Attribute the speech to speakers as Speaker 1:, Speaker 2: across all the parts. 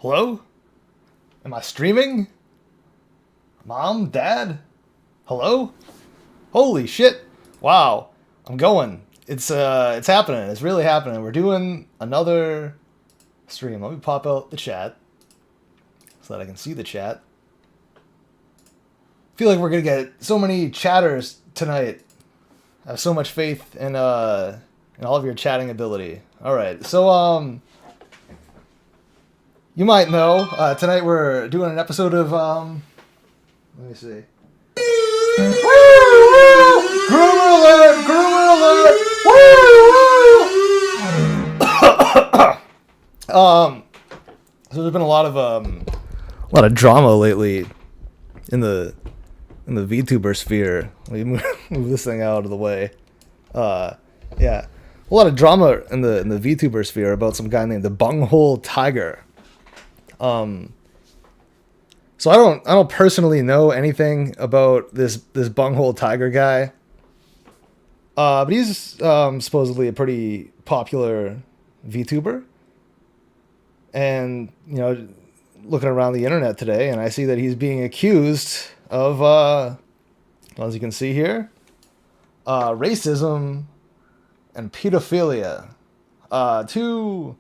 Speaker 1: Hello? Am I streaming? Mom? Dad? Hello? Holy shit. Wow. I'm going. It's happening. It's really happening. We're doing another stream. Let me pop out the chat so that I can see the chat. I feel like we're gonna get so many chatters tonight. I have so much faith in all of your chatting ability. Alright, so you might know, tonight we're doing an episode of let me see. Groomer alert! Groomer alert! So there's been a lot of drama lately in the VTuber sphere. Let me move this thing out of the way. Yeah, a lot of drama in the VTuber sphere about some guy named the Bungo Taiga. So I don't personally know anything about this Bungo Taiga guy. But he's supposedly a pretty popular VTuber. And, you know, looking around the internet today, and I see that he's being accused of, as you can see here, racism and pedophilia. Two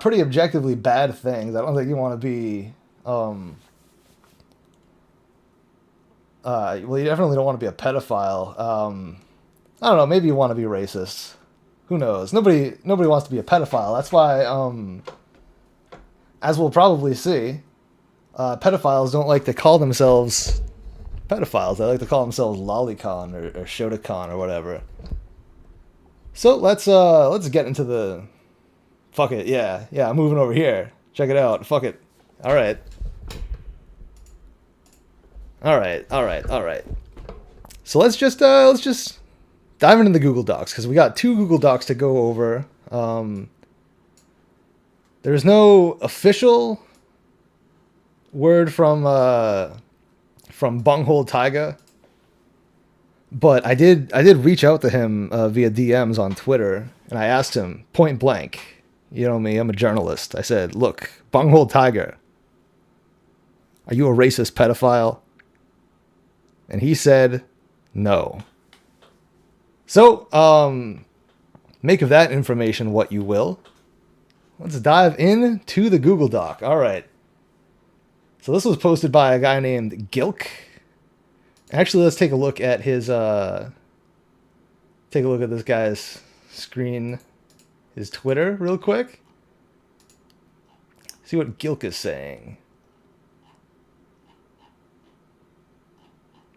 Speaker 1: pretty objectively bad things. I don't think you want to be, well, you definitely don't want to be a pedophile. I don't know, maybe you want to be racist. Who knows? Nobody wants to be a pedophile. That's why, as we'll probably see, pedophiles don't like to call themselves pedophiles. They like to call themselves lolicon or shotacon or whatever. So let's get into the... Fuck it, yeah, I'm moving over here. Check it out. Fuck it. Alright. So let's just dive into the Google Docs, because we got two Google Docs to go over. There's no official word from Bungo Taiga, but I did reach out to him via DMs on Twitter, and I asked him point blank. You know me, I'm a journalist. I said, "Look, Bungo Taiga, are you a racist pedophile?" And he said, "No." So, make of that information what you will. Let's dive into the Google Doc. All right. So this was posted by a guy named Gilk. Actually, let's take a look at his, take a look at this guy's screen, his Twitter real quick. See what Gilk is saying.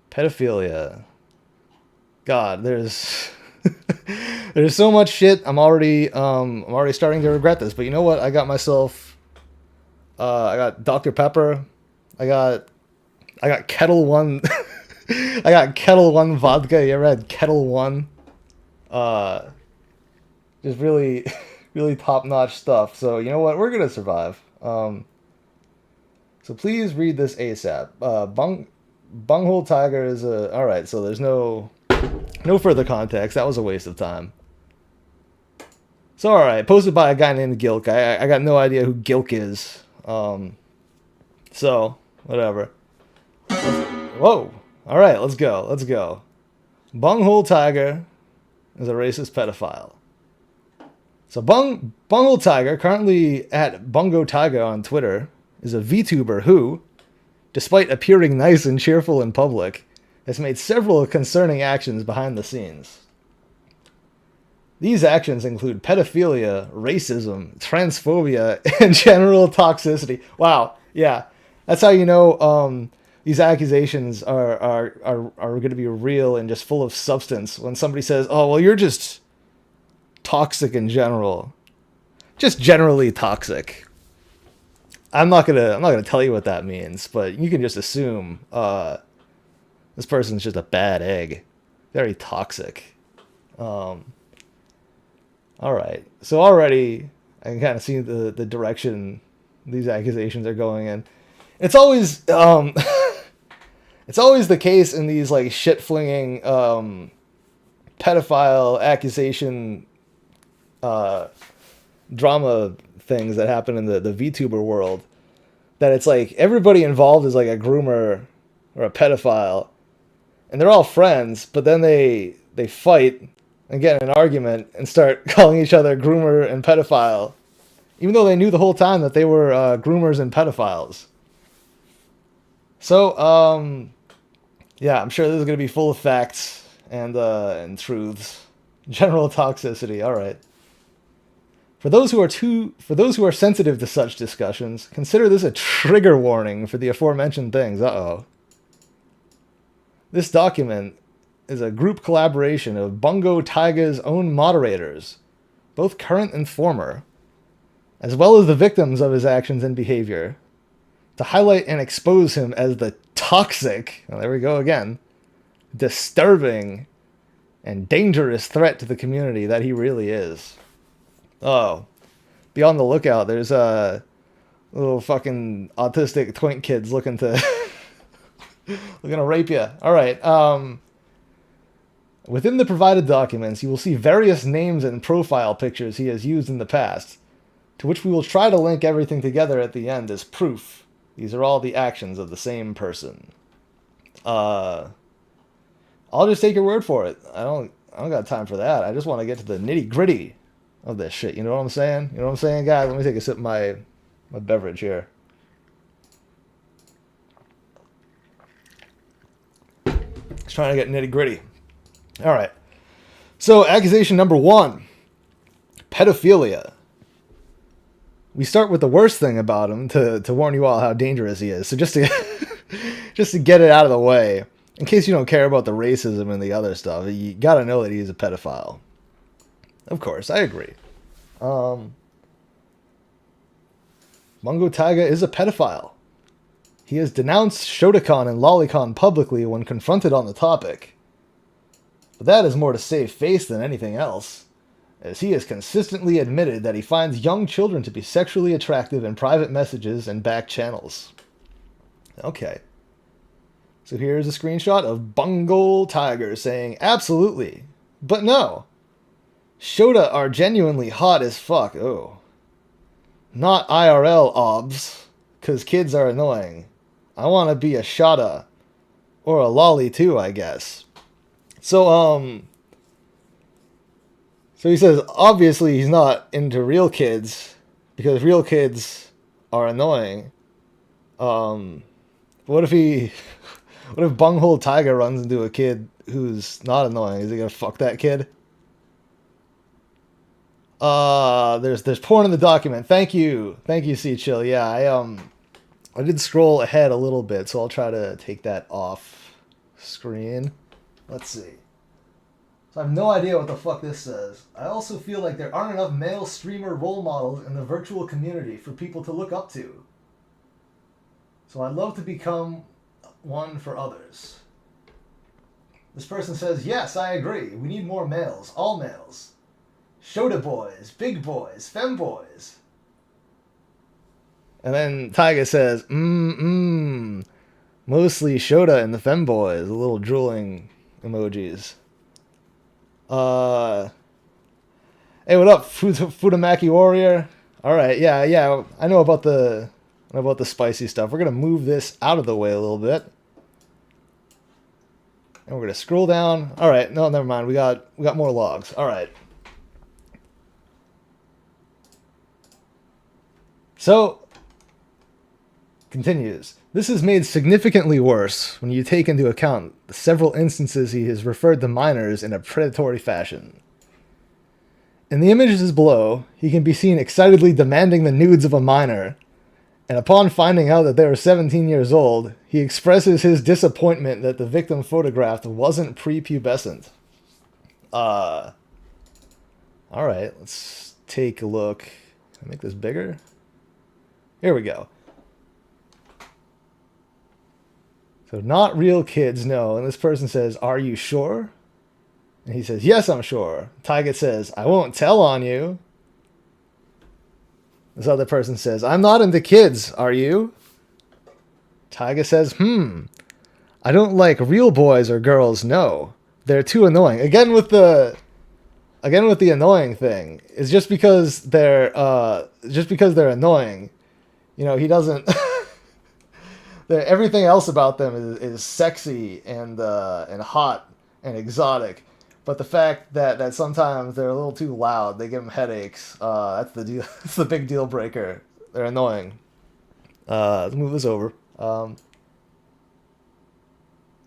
Speaker 1: Pedophilia. God, there's there's so much shit. I'm already starting to regret this. But you know what? I got myself I got Dr. Pepper. I got Kettle One. I got Kettle One vodka. You ever had Kettle One? Just really really top-notch stuff. So, you know what? We're going to survive. So please read this ASAP. Bungo Taiga is a... Alright, so there's no further context. That was a waste of time. So, alright, posted by a guy named Gilk. I got no idea who Gilk is. So, whatever. Whoa! Alright, let's go. Bungo Taiga is a racist pedophile. So, Bungo Taiga, currently at Bungo Taiga on Twitter, is a VTuber who, despite appearing nice and cheerful in public, has made several concerning actions behind the scenes. These actions include pedophilia, racism, transphobia, and general toxicity. Wow, yeah, that's how you know these accusations are going to be real and just full of substance. When somebody says, "Oh, well, you're just toxic in general," just generally toxic. I'm not gonna tell you what that means, but you can just assume this person's just a bad egg, very toxic. All right, so already I can kind of see the direction these accusations are going in. It's always it's always the case in these like shit flinging pedophile accusation drama things that happen in the VTuber world, that it's like everybody involved is like a groomer or a pedophile, and they're all friends, but then they fight and get in an argument and start calling each other groomer and pedophile, even though they knew the whole time that they were groomers and pedophiles. So, yeah, I'm sure this is going to be full of facts and truths. General toxicity, all right. For those who are sensitive to such discussions, consider this a trigger warning for the aforementioned things. Uh-oh. This document is a group collaboration of Bungo Taiga's own moderators, both current and former, as well as the victims of his actions and behavior, to highlight and expose him as the toxic, well, there we go again, disturbing, and dangerous threat to the community that he really is. Oh, be on the lookout. There's little fucking autistic twink kids looking to rape you. All right. Within the provided documents, you will see various names and profile pictures he has used in the past, to which we will try to link everything together at the end as proof. These are all the actions of the same person. I'll just take your word for it. I don't got time for that. I just want to get to the nitty gritty of this shit. You know what I'm saying? You know what I'm saying, guys? Let me take a sip of my beverage here. Just trying to get nitty gritty. All right. So, accusation number 1, pedophilia. We start with the worst thing about him to warn you all how dangerous he is. So just to get it out of the way, in case you don't care about the racism and the other stuff, you gotta know that he's a pedophile. Of course, I agree. Bungo Taiga is a pedophile. He has denounced Shotokan and Lolicon publicly when confronted on the topic. But that is more to save face than anything else, as he has consistently admitted that he finds young children to be sexually attractive in private messages and back channels. Okay. So here's a screenshot of Bungo Taiga saying, absolutely, but no. Shota are genuinely hot as fuck. Oh. Not IRL obs, because kids are annoying. I want to be a Shota. Or a lolly too, I guess. So he says, obviously he's not into real kids, because real kids are annoying. What if Bungo Taiga runs into a kid who's not annoying? Is he gonna fuck that kid? There's porn in the document. Thank you, C Chill. Yeah, I did scroll ahead a little bit, so I'll try to take that off screen. Let's see. So I have no idea what the fuck this says. I also feel like there aren't enough male streamer role models in the virtual community for people to look up to. So I'd love to become one for others. This person says, yes, I agree. We need more males. All males. Shota boys, big boys, femboys. And then Taiga says, mostly Shota and the femboys. Little drooling emojis. Hey, what up, Futamaki Warrior? Alright, yeah, I know about the spicy stuff. We're gonna move this out of the way a little bit. And we're gonna scroll down. Alright, no, never mind. We got more logs. Alright. So, continues. This is made significantly worse when you take into account the several instances he has referred to minors in a predatory fashion. In the images below, he can be seen excitedly demanding the nudes of a minor, and upon finding out that they are 17 years old, he expresses his disappointment that the victim photographed wasn't prepubescent. Alright, let's take a look. Can I make this bigger? Here we go. So not real kids, no. And this person says, are you sure? And he says, yes, I'm sure. Taiga says, I won't tell on you. This other person says, I'm not into kids, are you? Taiga says, I don't like real boys or girls, no. They're too annoying. Again with the again with the annoying thing, is just because they're annoying, you know, he doesn't. Everything else about them is sexy and hot and exotic, but the fact that sometimes they're a little too loud, they give him headaches. That's the deal. That's the big deal breaker. They're annoying. Let's move this over.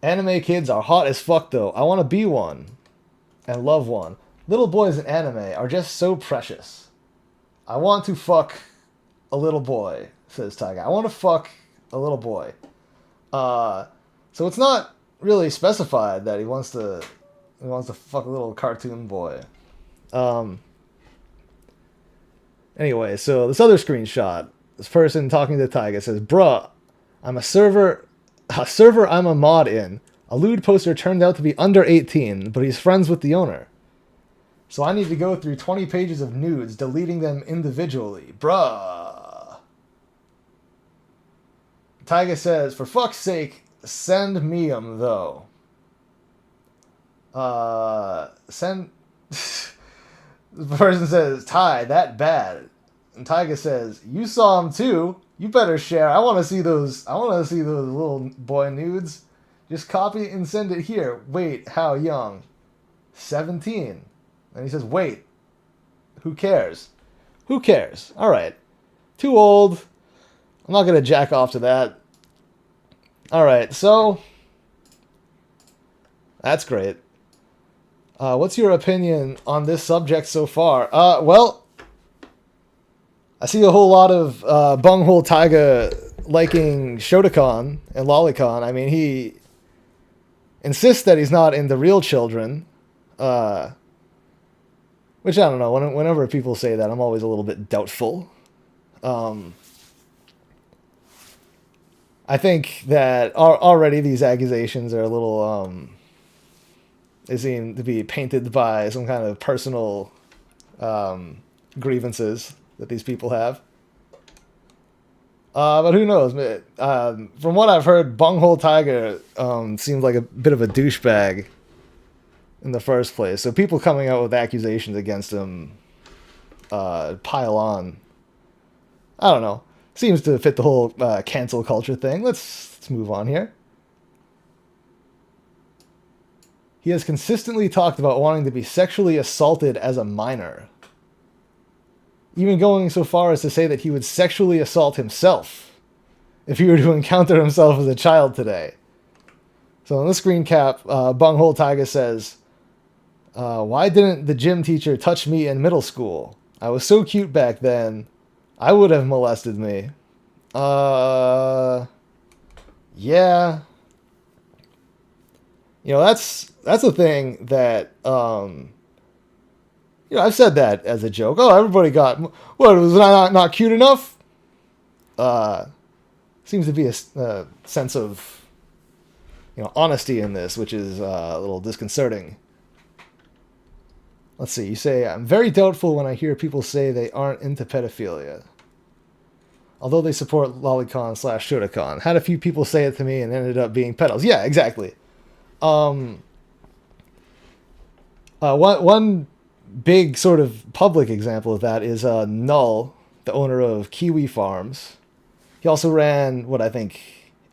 Speaker 1: Anime kids are hot as fuck though. I want to be one and love one. Little boys in anime are just so precious. I want to fuck a little boy, says Taiga. I want to fuck a little boy. So it's not really specified that he wants to fuck a little cartoon boy. Anyway, so this other screenshot, this person talking to Taiga says, "Bruh, I'm a server I'm a mod in. A lewd poster turned out to be under 18, but he's friends with the owner. So I need to go through 20 pages of nudes, deleting them individually. Bruh." Taiga says, "For fuck's sake, send me 'em, though." Send... The person says, "Tai, that bad." And Taiga says, "You saw him too. You better share. I want to see those little boy nudes. Just copy it and send it here. Wait, how young? 17. And he says, "Wait. Who cares? Who cares? All right. Too old. I'm not going to jack off to that." All right, so that's great. What's your opinion on this subject so far? Well, I see a whole lot of Bungo Taiga liking Shotokan and Lolicon. I mean, he insists that he's not into real children, which I don't know. Whenever people say that, I'm always a little bit doubtful. I think that already these accusations are a little... they seem to be painted by some kind of personal grievances that these people have. But who knows? From what I've heard, Bungo Taiga seems like a bit of a douchebag in the first place. So people coming out with accusations against him pile on. I don't know. Seems to fit the whole cancel culture thing. Let's move on here. He has consistently talked about wanting to be sexually assaulted as a minor, even going so far as to say that he would sexually assault himself if he were to encounter himself as a child today. So in the screen cap, Bungo Taiga says, "Why didn't the gym teacher touch me in middle school? I was so cute back then. I would have molested me." Yeah. You know, that's a thing that, you know, I've said that as a joke. Oh, everybody got... What, was I not cute enough? Seems to be a sense of, you know, honesty in this, which is a little disconcerting. Let's see. You say, "I'm very doubtful when I hear people say they aren't into pedophilia, although they support lolicon/shotokan. Had a few people say it to me and ended up being pedos." Yeah, exactly. One big sort of public example of that is Null, the owner of Kiwi Farms. He also ran, what I think,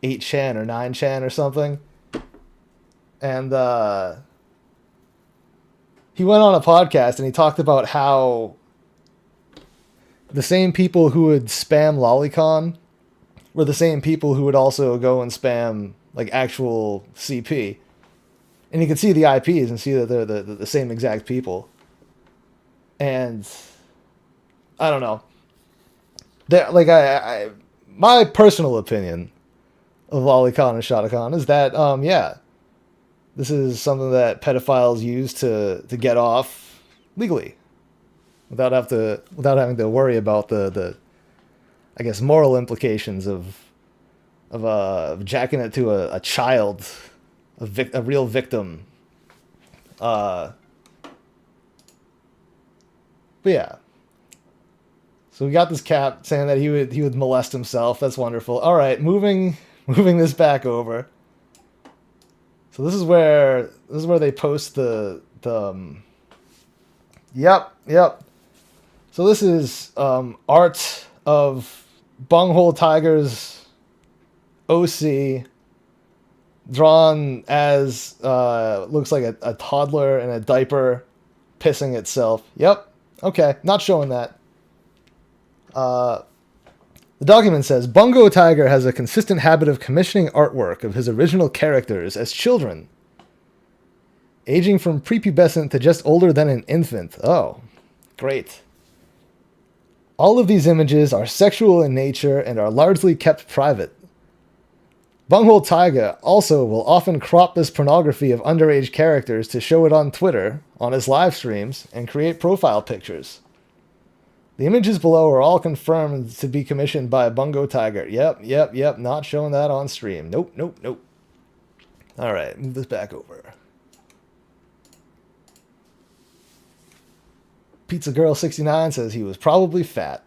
Speaker 1: 8chan or 9chan or something. And he went on a podcast and he talked about how the same people who would spam Lolicon were the same people who would also go and spam like actual CP. And you can see the IPs and see that they're the same exact people. And I don't know. Like my personal opinion of Lolicon and Shotokan is that yeah, this is something that pedophiles use to get off legally, without having to worry about the I guess moral implications of jacking it to a child. A real victim. But yeah. So we got this cap saying that he would molest himself. That's wonderful. All right, moving this back over. So this is where they post the Yep. So this is art of Bungo Taiga's OC, drawn as looks like a toddler in a diaper pissing itself. Yep. Okay, not showing that. The document says, Bungo Taiga has a consistent habit of commissioning artwork of his original characters as children, aging from prepubescent to just older than an infant. Oh, great. All of these images are sexual in nature and are largely kept private. Bungo Taiga also will often crop this pornography of underage characters to show it on Twitter, on his live streams, and create profile pictures. The images below are all confirmed to be commissioned by Bungo Taiga. Yep. Not showing that on stream. Nope. All right, move this back over. Pizza Girl 69 says he was probably fat.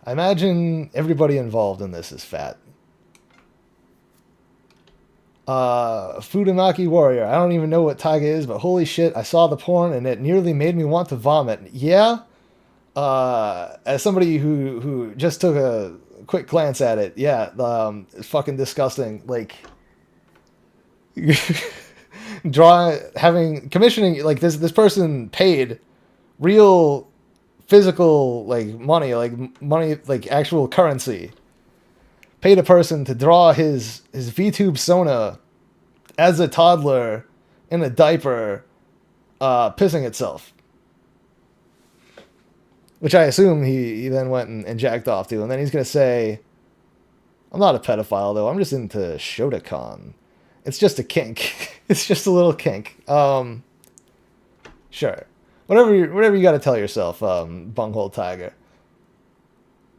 Speaker 1: I imagine everybody involved in this is fat. Fudamaki Warrior. I don't even know what Taiga is, but holy shit, I saw the porn and it nearly made me want to vomit. Yeah? As somebody who just took a quick glance at it, yeah, it's fucking disgusting. Like, commissioning, like this person paid real physical money, like actual currency. Paid a person to draw his VTube Sona as a toddler in a diaper, pissing itself. Which I assume he then went and jacked off to. And then he's going to say, I'm not a pedophile, though. I'm just into Shotokan. It's just a kink. It's just a little kink. Sure. Whatever you got to tell yourself, Bungo Taiga.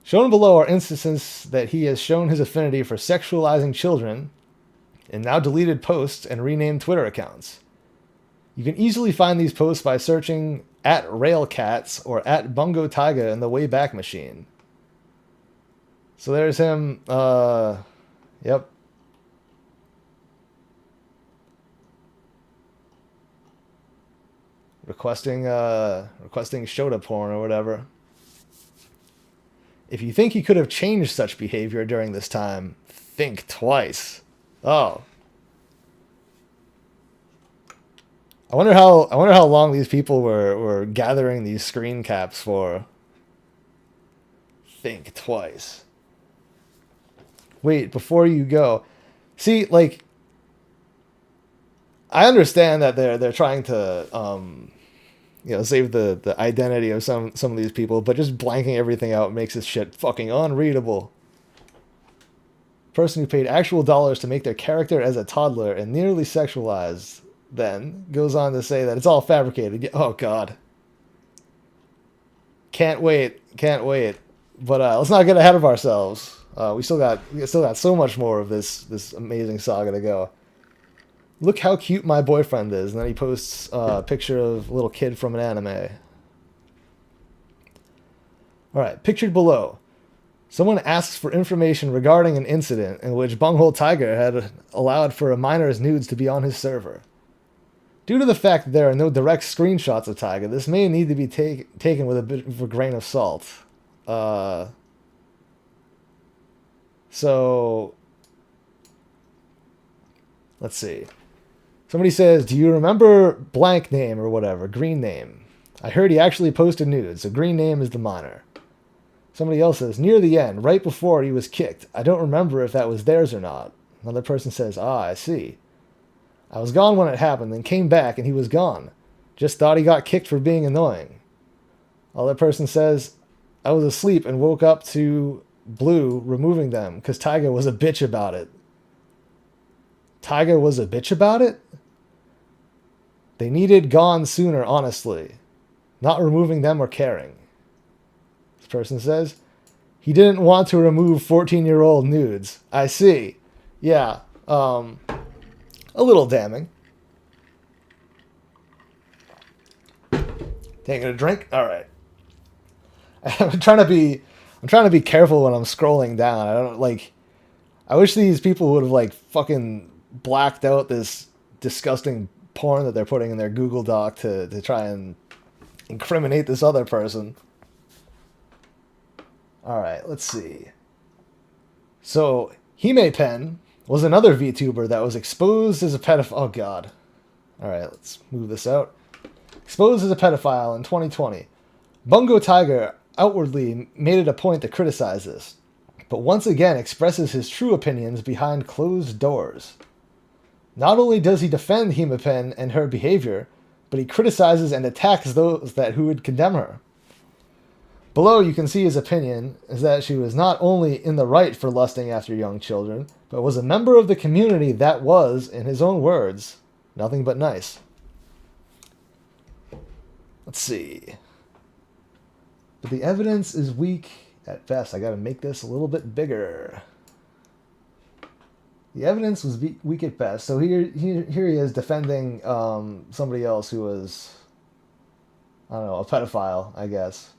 Speaker 1: Shown below are instances that he has shown his affinity for sexualizing children in now deleted posts and renamed Twitter accounts. You can easily find these posts by searching @Railcats or @Bungo Taiga in the Wayback Machine. So there's him. Yep. Requesting Shota porn or whatever. If you think he could have changed such behavior during this time, think twice. Oh. I wonder how long these people were gathering these screen caps for. Think twice. Wait, before you go. See, like, I understand that they're trying to save the identity of some of these people, but just blanking everything out makes this shit fucking unreadable. Person who paid actual dollars to make their character as a toddler and nearly sexualized then goes on to say that it's all fabricated. Oh god. Can't wait. But let's not get ahead of ourselves. We still got so much more of this amazing saga to go. Look how cute my boyfriend is. And then he posts a picture of a little kid from an anime. Alright, pictured below. Someone asks for information regarding an incident in which Bungo Taiga had allowed for a minor's nudes to be on his server. Due to the fact that there are no direct screenshots of Taiga, this may need to be taken with a bit of a grain of salt. So, let's see. Somebody says, do you remember blank name or whatever, green name? I heard he actually posted nudes, so green name is the minor. Somebody else says, near the end, right before he was kicked. I don't remember if that was theirs or not. Another person says, I see. I was gone when it happened, then came back and he was gone. Just thought he got kicked for being annoying. Another person says, I was asleep and woke up to Blue removing them because Taiga was a bitch about it. Taiga was a bitch about it? They needed gone sooner, honestly. Not removing them or caring. This person says, he didn't want to remove 14-year-old nudes. I see. Yeah, a little damning. Taking a drink? All right. I'm trying to be careful when I'm scrolling down. I wish these people would have fucking blacked out this disgusting porn that they're putting in their Google Doc to try and incriminate this other person. All right, let's see. So, Hime Pen was another VTuber that was exposed as a pedophile. Oh, God. All right, let's move this out. Exposed as a pedophile in 2020. Bungo Taiga outwardly made it a point to criticize this, but once again expresses his true opinions behind closed doors. Not only does he defend Hime Pen and her behavior, but he criticizes and attacks those who would condemn her. Below, you can see his opinion is that she was not only in the right for lusting after young children, but was a member of the community that was, in his own words, nothing but nice. Let's see. But the evidence is weak at best. I gotta make this a little bit bigger. The evidence was weak at best. So here he is defending somebody else who was, I don't know, a pedophile, I guess.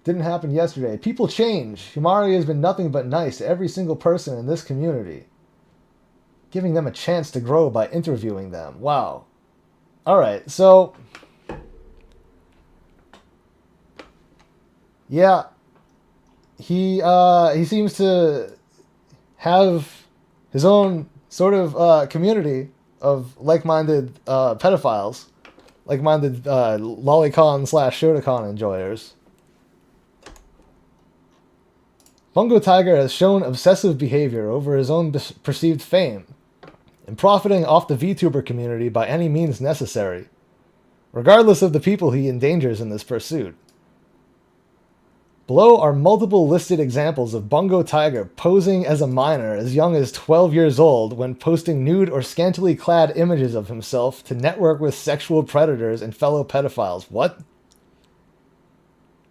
Speaker 1: Didn't happen yesterday. People change. Himari has been nothing but nice to every single person in this community, giving them a chance to grow by interviewing them. Wow. All right, so yeah, he seems to have his own sort of community of like-minded pedophiles, like-minded lolicon/Shotokan enjoyers. Bungo Taiga has shown obsessive behavior over his own perceived fame, and profiting off the VTuber community by any means necessary, regardless of the people he endangers in this pursuit. Below are multiple listed examples of Bungo Taiga posing as a minor as young as 12 years old when posting nude or scantily clad images of himself to network with sexual predators and fellow pedophiles. What?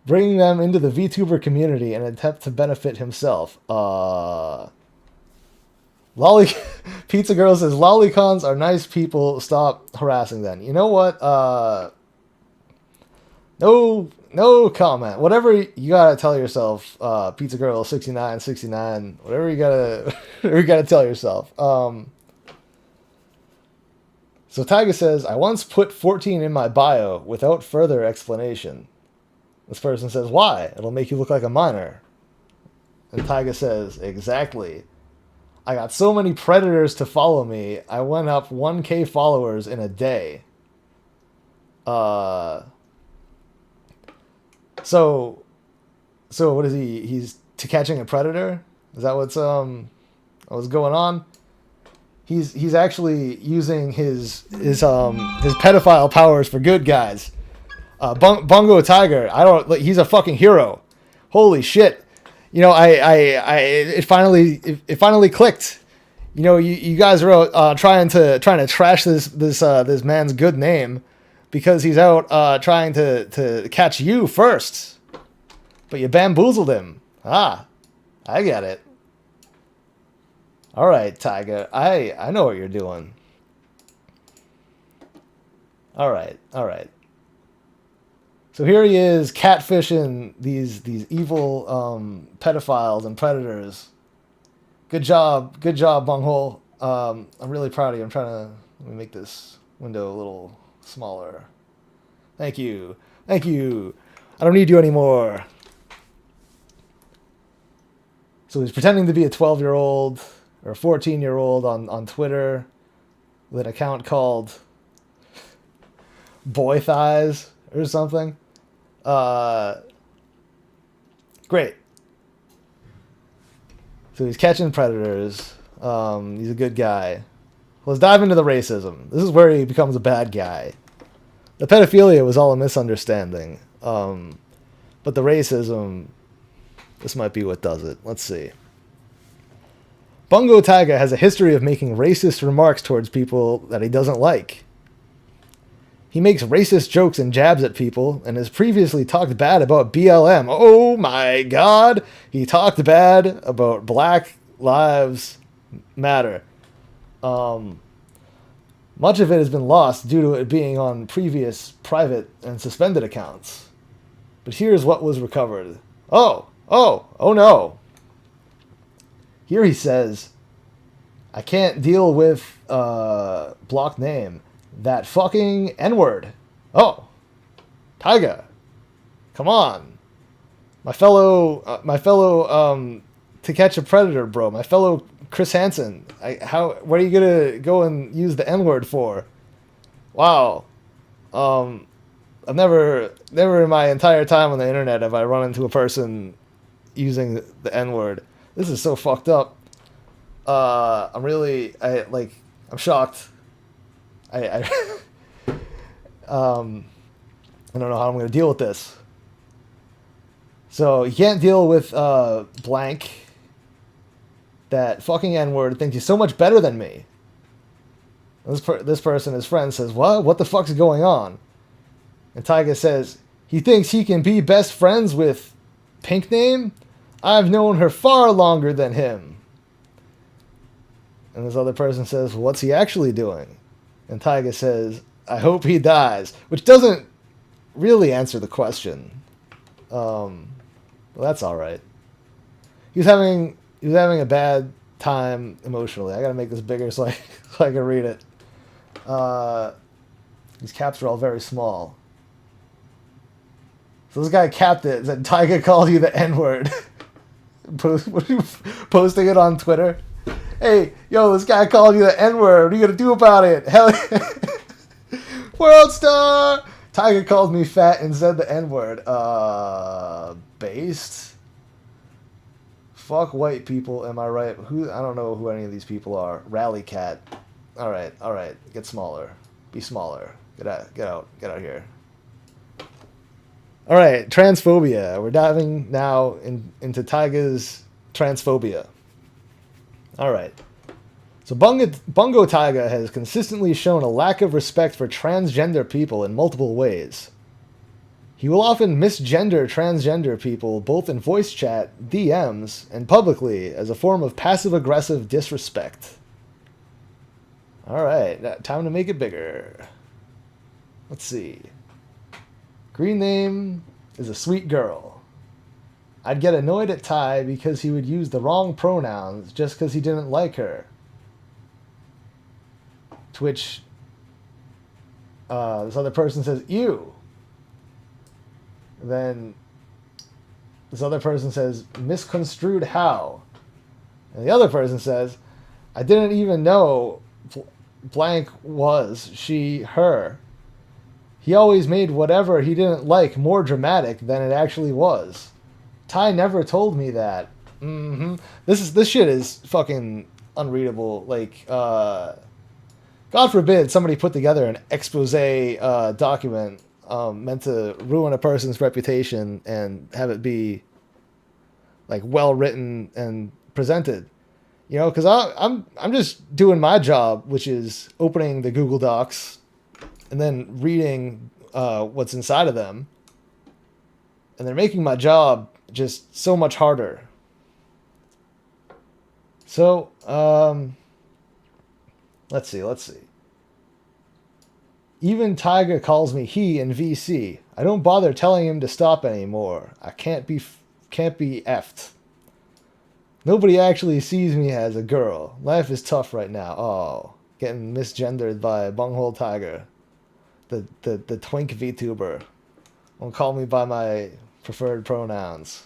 Speaker 1: Bringing them into the VTuber community in an attempt to benefit himself. Pizza Girl says, lolicons are nice people. Stop harassing them. You know what? No comment. Whatever you gotta tell yourself, Pizza Girl 6969. Whatever you gotta tell yourself. So Taiga says, I once put 14 in my bio without further explanation. This person says, why? It'll make you look like a minor. And Taiga says, exactly. I got so many predators to follow me, I went up 1K followers in a day. So what is he? He's to catching a predator? Is that what's going on? He's actually using his pedophile powers for good, guys. Bungo Taiga, he's a fucking hero. Holy shit. You know, it finally clicked. You know, you guys are trying to trash this man's good name because he's out trying to catch you first. But you bamboozled him. I get it. All right, Taiga. I know what you're doing. All right. So here he is catfishing these evil pedophiles and predators. Good job, Bunghole. I'm really proud of you. Let me make this window a little smaller. Thank you. I don't need you anymore. So he's pretending to be a 12-year-old or a 14-year-old on Twitter with an account called Boy Thighs or something. Great. So he's catching predators. He's a good guy. Let's dive into the racism. This is where he becomes a bad guy. The pedophilia was all a misunderstanding. But the racism, this might be what does it. Let's see. Bungo Taiga has a history of making racist remarks towards people that he doesn't like. He makes racist jokes and jabs at people, and has previously talked bad about BLM. Oh my god! He talked bad about Black Lives Matter. Much of it has been lost due to it being on previous private and suspended accounts. But here's what was recovered. Oh no! Here he says, I can't deal with blocked name. That fucking N-word. Oh, Taiga, come on, my fellow, To Catch a Predator, bro. My fellow Chris Hansen. What are you gonna go and use the N-word for? Wow. I've never in my entire time on the internet have I run into a person using the N-word. This is so fucked up. I'm shocked. I I don't know how I'm going to deal with this. So you can't deal with blank. That fucking N-word thinks he's so much better than me. This person, his friend, says, "What? What the fuck's going on?" And Taiga says, "He thinks he can be best friends with Pink Name? I've known her far longer than him." And this other person says, "What's he actually doing?" And Taiga says, "I hope he dies," which doesn't really answer the question. Well, that's all right. He was having a bad time emotionally. I gotta make this bigger so I can read it. These caps are all very small. So this guy capped it. Said, "Taiga called you the N-word." Posting it on Twitter. "Hey, yo, this guy called you the N-word. What are you gonna do about it?" Hell yeah. World star! Taiga called me fat and said the N-word. Based? Fuck white people, am I right? I don't know who any of these people are. Rally cat. Alright. Get smaller. Be smaller. Get out here. Alright, transphobia. We're diving now into Taiga's transphobia. Alright. So Bungo Taiga has consistently shown a lack of respect for transgender people in multiple ways. He will often misgender transgender people both in voice chat, DMs, and publicly as a form of passive-aggressive disrespect. Alright, time to make it bigger. Let's see. Green name is a sweet girl. I'd get annoyed at Ty because he would use the wrong pronouns just because he didn't like her. To which this other person says, "Ew." Then this other person says, "Misconstrued how?" And the other person says, "I didn't even know blank was she, her. He always made whatever he didn't like more dramatic than it actually was. Ty never told me that." This shit is fucking unreadable. Like, God forbid somebody put together an expose document meant to ruin a person's reputation and have it be like well written and presented. You know, because I'm just doing my job, which is opening the Google Docs and then reading what's inside of them, and they're making my job just so much harder. So let's see. Even Taiga calls me he in VC. I don't bother telling him to stop anymore. I can't be effed. Nobody actually sees me as a girl. Life is tough right now. Oh, getting misgendered by Bungo Taiga, the twink VTuber. Won't call me by my preferred pronouns.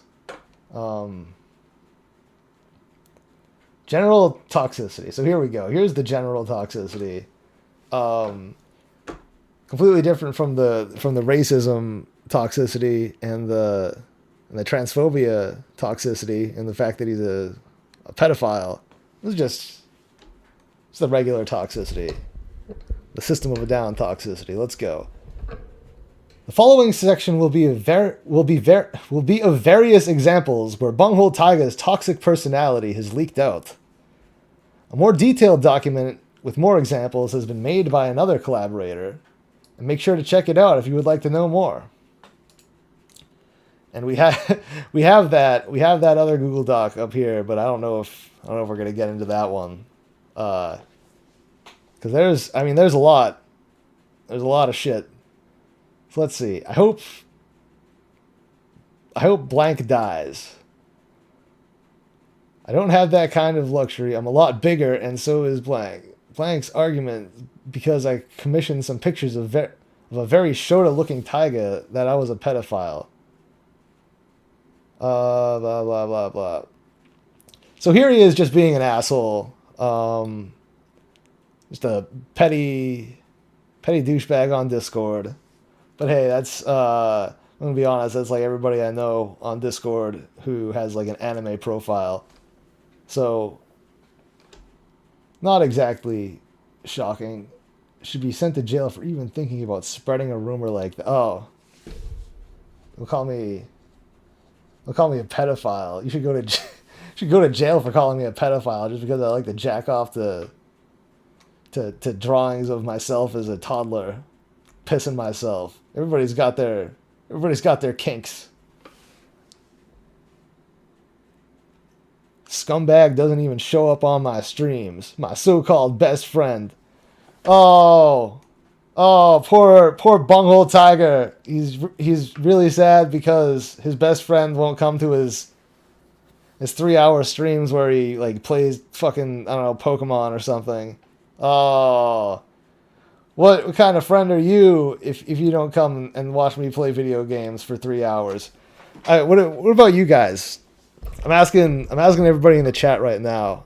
Speaker 1: General toxicity. So here we go. Here's the general toxicity. Completely different from the racism toxicity and the transphobia toxicity and the fact that he's a pedophile. This is just the regular toxicity. The System of a Down toxicity. Let's go. The following section will be of various examples where Bungo Taiga's toxic personality has leaked out. A more detailed document with more examples has been made by another collaborator, and make sure to check it out if you would like to know more. And we have that other Google Doc up here, but I don't know if we're gonna get into that one, because there's a lot of shit. So let's see. I hope blank dies. I don't have that kind of luxury. I'm a lot bigger, and so is blank. Blank's argument because I commissioned some pictures of a very Shota-looking taiga that I was a pedophile. Blah, blah, blah, blah. So here he is just being an asshole. Just a petty douchebag on Discord. But hey, that's, I'm going to be honest, that's like everybody I know on Discord who has like an anime profile. So, not exactly shocking. Should be sent to jail for even thinking about spreading a rumor like that. Oh. They'll call me a pedophile. You should go to jail for calling me a pedophile just because I like to jack off to drawings of myself as a toddler, pissing myself. Everybody's got their kinks. Scumbag doesn't even show up on my streams. My so-called best friend. Oh, poor Bungo Taiga. He's really sad because his best friend won't come to his 3-hour streams where he like plays fucking, I don't know, Pokemon or something. Oh, what kind of friend are you if you don't come and watch me play video games for 3 hours? What about you guys? I'm asking everybody in the chat right now.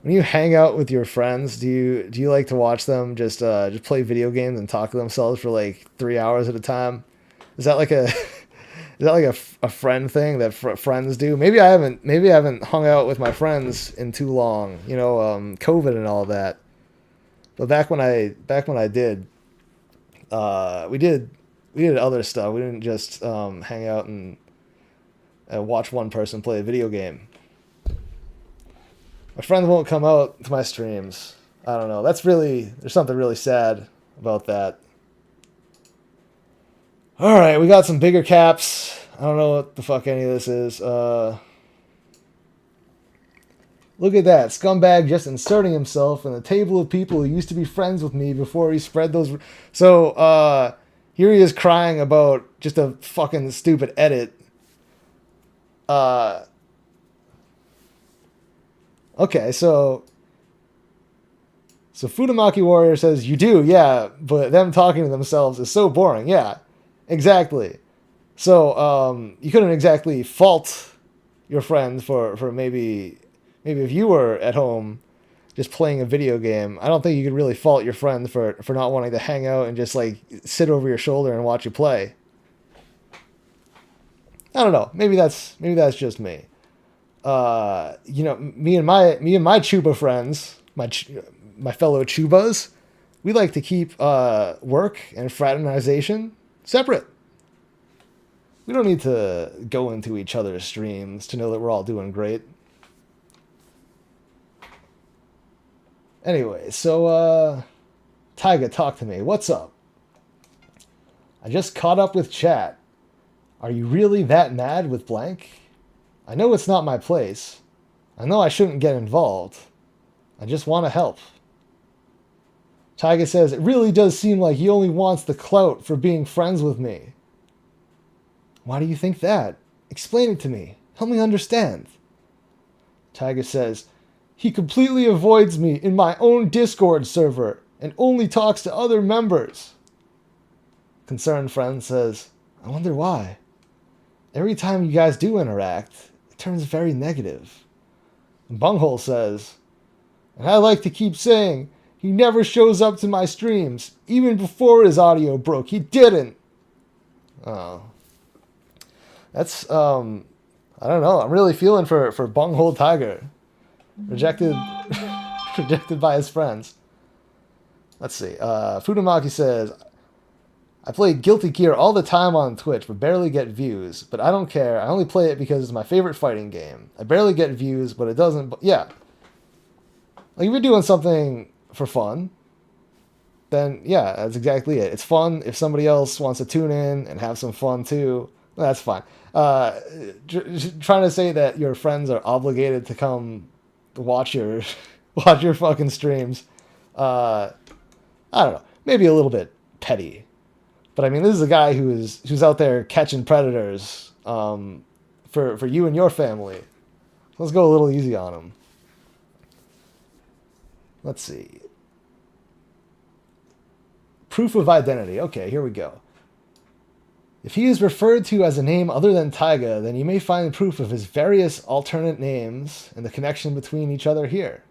Speaker 1: When you hang out with your friends, do you like to watch them just play video games and talk to themselves for like 3 hours at a time? Is that like a a friend thing that friends do? Maybe I haven't hung out with my friends in too long. You know, COVID and all that. But back when I did, we did other stuff. We didn't just hang out and watch one person play a video game. My friends won't come out to my streams. I don't know. There's something really sad about that. All right, we got some bigger caps. I don't know what the fuck any of this is. Look at that. Scumbag just inserting himself in the table of people who used to be friends with me before he spread those. So, here he is crying about just a fucking stupid edit. Okay, so Futamaki Warrior says, you do, yeah, but them talking to themselves is so boring. Yeah, exactly. So, you couldn't exactly fault your friend for maybe if you were at home just playing a video game. I don't think you could really fault your friend for not wanting to hang out and just like sit over your shoulder and watch you play. I don't know. Maybe that's just me. You know, me and my Chuba friends, my fellow Chubas, we like to keep work and fraternization separate. We don't need to go into each other's streams to know that we're all doing great. Anyway, so Taiga, talk to me. What's up? I just caught up with chat. Are you really that mad with blank? I know it's not my place. I know I shouldn't get involved. I just want to help. Taiga says, it really does seem like he only wants the clout for being friends with me. Why do you think that? Explain it to me. Help me understand. Taiga says, he completely avoids me in my own Discord server and only talks to other members. Concerned friend says, I wonder why. Every time you guys do interact, it turns very negative. And Bunghole says, and I like to keep saying, he never shows up to my streams. Even before his audio broke, he didn't. Oh. That's, I don't know. I'm really feeling for Bunghole Tiger. Rejected by his friends. Let's see. Futamaki says, I play Guilty Gear all the time on Twitch, but barely get views. But I don't care. I only play it because it's my favorite fighting game. I barely get views, but it doesn't... Yeah. Like, if you're doing something for fun, then, yeah, that's exactly it. It's fun. If somebody else wants to tune in and have some fun, too, that's fine. Trying to say that your friends are obligated to come watch your fucking streams, I don't know. Maybe a little bit petty. But I mean, this is a guy who's out there catching predators for you and your family. Let's go a little easy on him. Let's see. Proof of identity. Okay, here we go. If he is referred to as a name other than Taiga, then you may find proof of his various alternate names and the connection between each other here.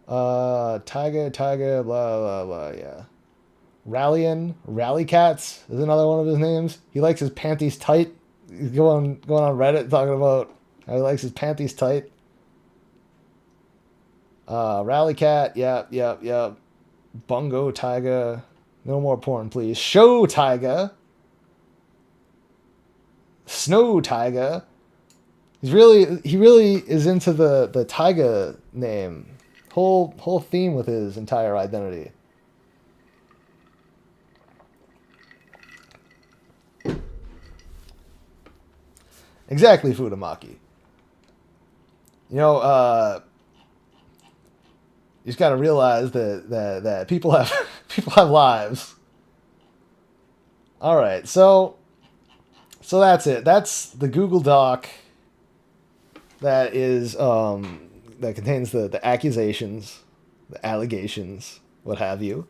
Speaker 1: Taiga, blah, blah, blah, yeah. Rally Cats is another one of his names. He likes his panties tight. He's going on Reddit talking about how he likes his panties tight. Rally Cat, yep. Bungo Taiga. No more porn, please. Show Taiga. Snow Taiga. He really is into the Taiga name. Whole theme with his entire identity. Exactly, Fudamaki. You know, you just got to realize that people have lives. All right, so that's it. That's the Google Doc that is that contains the accusations, the allegations, what have you.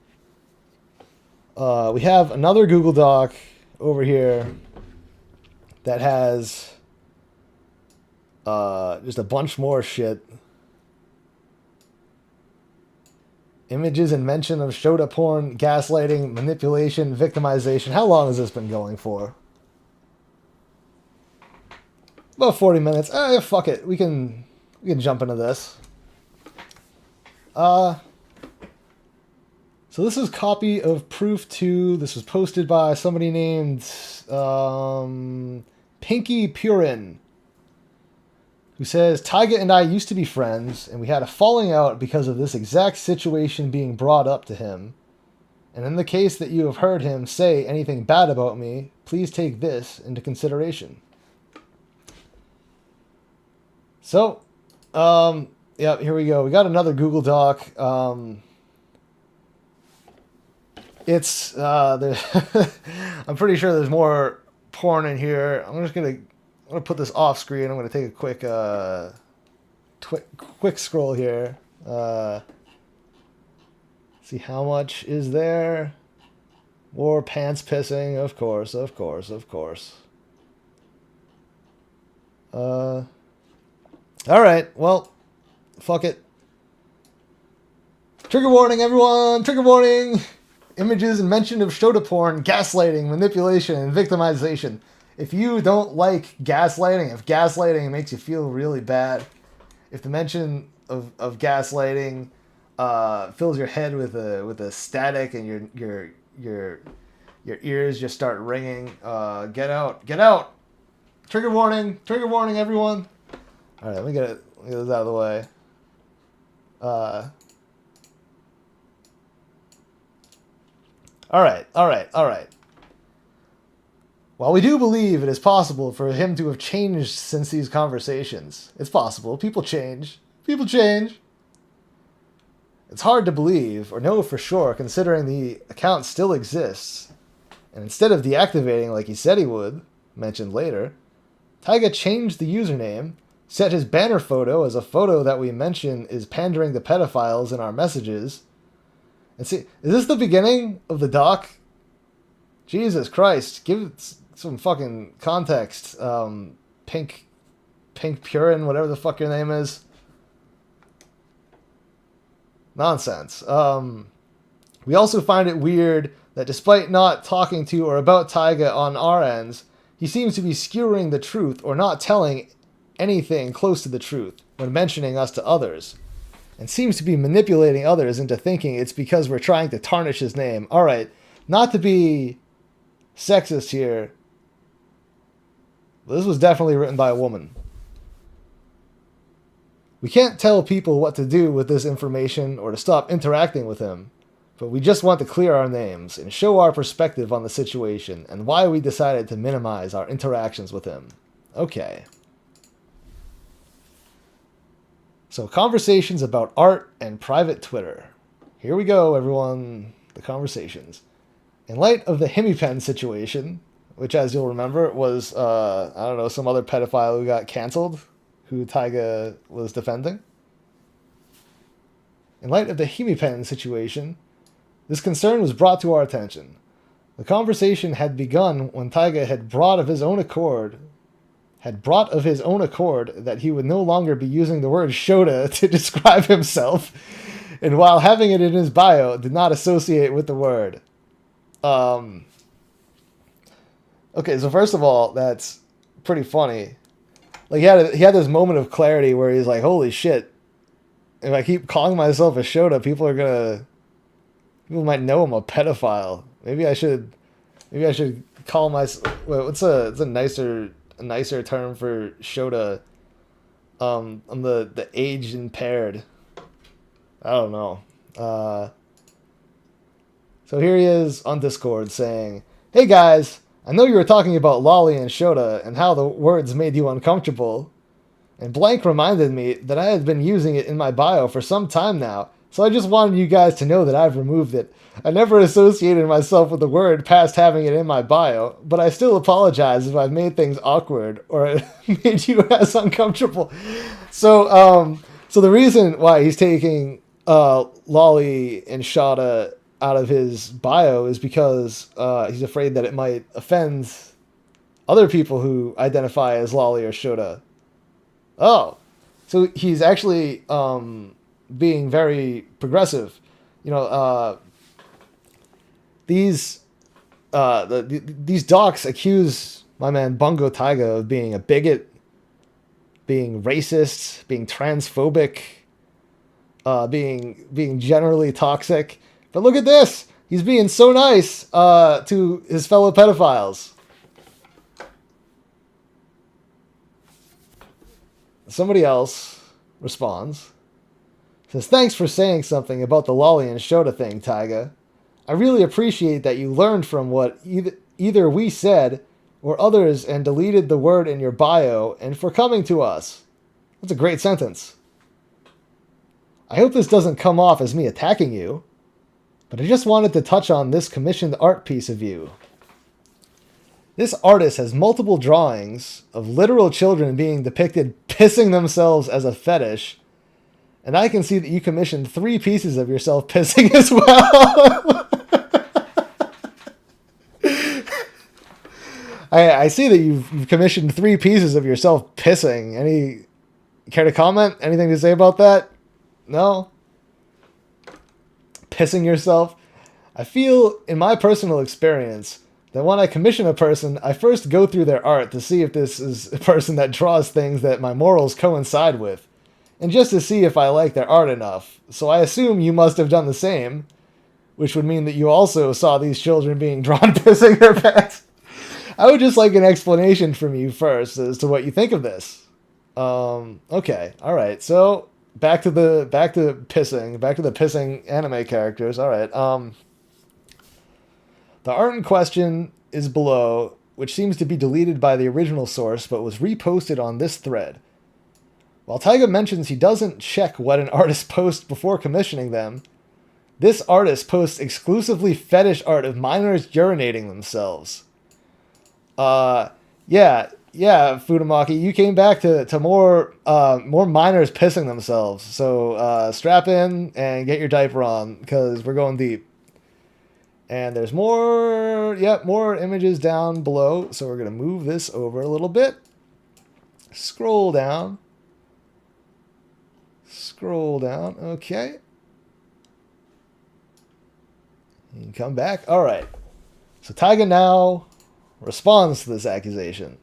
Speaker 1: We have another Google Doc over here that has just a bunch more shit. Images and mention of shota porn, gaslighting, manipulation, victimization. How long has this been going for? About 40 minutes. Fuck it. We can jump into this. So this is copy of proof 2. This was posted by somebody named Pinky Purin, who says, Taiga and I used to be friends, and we had a falling out because of this exact situation being brought up to him. And in the case that you have heard him say anything bad about me, please take this into consideration. So, yeah, here we go. We got another Google Doc. It's, I'm pretty sure there's more porn in here. I'm gonna put this off screen. I'm gonna take a quick scroll here. See how much is there. More pants pissing, of course. All right, well, fuck it. Trigger warning, everyone! Trigger warning! Images and mention of shota porn, gaslighting, manipulation, and victimization. If you don't like gaslighting, if gaslighting makes you feel really bad, if the mention of gaslighting fills your head with a static and your ears just start ringing, get out! Trigger warning, everyone! All right, let me get this out of the way. All right. While we do believe it is possible for him to have changed since these conversations, it's possible. People change. It's hard to believe or know for sure, considering the account still exists. And instead of deactivating like he said he would, mentioned later, Taiga changed the username, set his banner photo as a photo that we mention is pandering to pedophiles in our messages. And see, is this the beginning of the doc? Jesus Christ, give it some fucking context. Pink Purin, whatever the fuck your name is. Nonsense. We also find it weird that despite not talking to or about Taiga on our ends, he seems to be skewering the truth or not telling anything close to the truth when mentioning us to others, and seems to be manipulating others into thinking it's because we're trying to tarnish his name. All right, not to be sexist here, but this was definitely written by a woman. We can't tell people what to do with this information or to stop interacting with him, but we just want to clear our names and show our perspective on the situation and why we decided to minimize our interactions with him. Okay. So, conversations about art and private Twitter. Here we go, everyone. The conversations. In light of the HemiPen situation, which, as you'll remember, was, some other pedophile who got canceled, who Taiga was defending. In light of the HemiPen situation, This concern was brought to our attention. The conversation had begun when Taiga had brought of his own accord that he would no longer be using the word Shota to describe himself, and while having it in his bio, did not associate with the word. Okay, so first of all, that's pretty funny. Like, he had this moment of clarity where he's like, holy shit, if I keep calling myself a Shota, people might know I'm a pedophile. Maybe I should call myself, what's a nicer term for Shota? I'm the age impaired. I don't know. So here he is on Discord saying, "Hey guys, I know you were talking about Lolly and Shota and how the words made you uncomfortable. And blank reminded me that I had been using it in my bio for some time now, so I just wanted you guys to know that I've removed it. I never associated myself with the word past having it in my bio, but I still apologize if I've made things awkward or made you as uncomfortable." So the reason why he's taking Lolly and Shota out of his bio is because he's afraid that it might offend other people who identify as Lolly or Shota. Oh, so he's actually being very progressive. You know, these docs accuse my man Bungo Taiga of being a bigot, being racist, being transphobic, being generally toxic. But look at this. He's being so nice to his fellow pedophiles. Somebody else responds. Says, "Thanks for saying something about the Lolly and Shota thing, Taiga. I really appreciate that you learned from what either we said or others and deleted the word in your bio, and for coming to us. That's a great sentence. I hope this doesn't come off as me attacking you, but I just wanted to touch on this commissioned art piece of you. This artist has multiple drawings of literal children being depicted pissing themselves as a fetish, and I can see that you commissioned 3 pieces of yourself pissing as well." I see that you've commissioned 3 pieces of yourself pissing. Any care to comment? Anything to say about that? No? Pissing yourself? I feel, in my personal experience, that when I commission a person, I first go through their art to see if this is a person that draws things that my morals coincide with, and just to see if I like their art enough. So I assume you must have done the same, which would mean that you also saw these children being drawn pissing their pants. I would just like an explanation from you first as to what you think of this. Okay, all right. So back to the pissing anime characters. All right. The art in question is below, which seems to be deleted by the original source, but was reposted on this thread. While Taiga mentions he doesn't check what an artist posts before commissioning them, this artist posts exclusively fetish art of minors urinating themselves. Yeah, Fudamaki, you came back to more minors pissing themselves. So strap in and get your diaper on, because we're going deep. And there's more images down below. So we're going to move this over a little bit. Scroll down. Okay. You can come back. All right. So Taiga now responds to this accusation.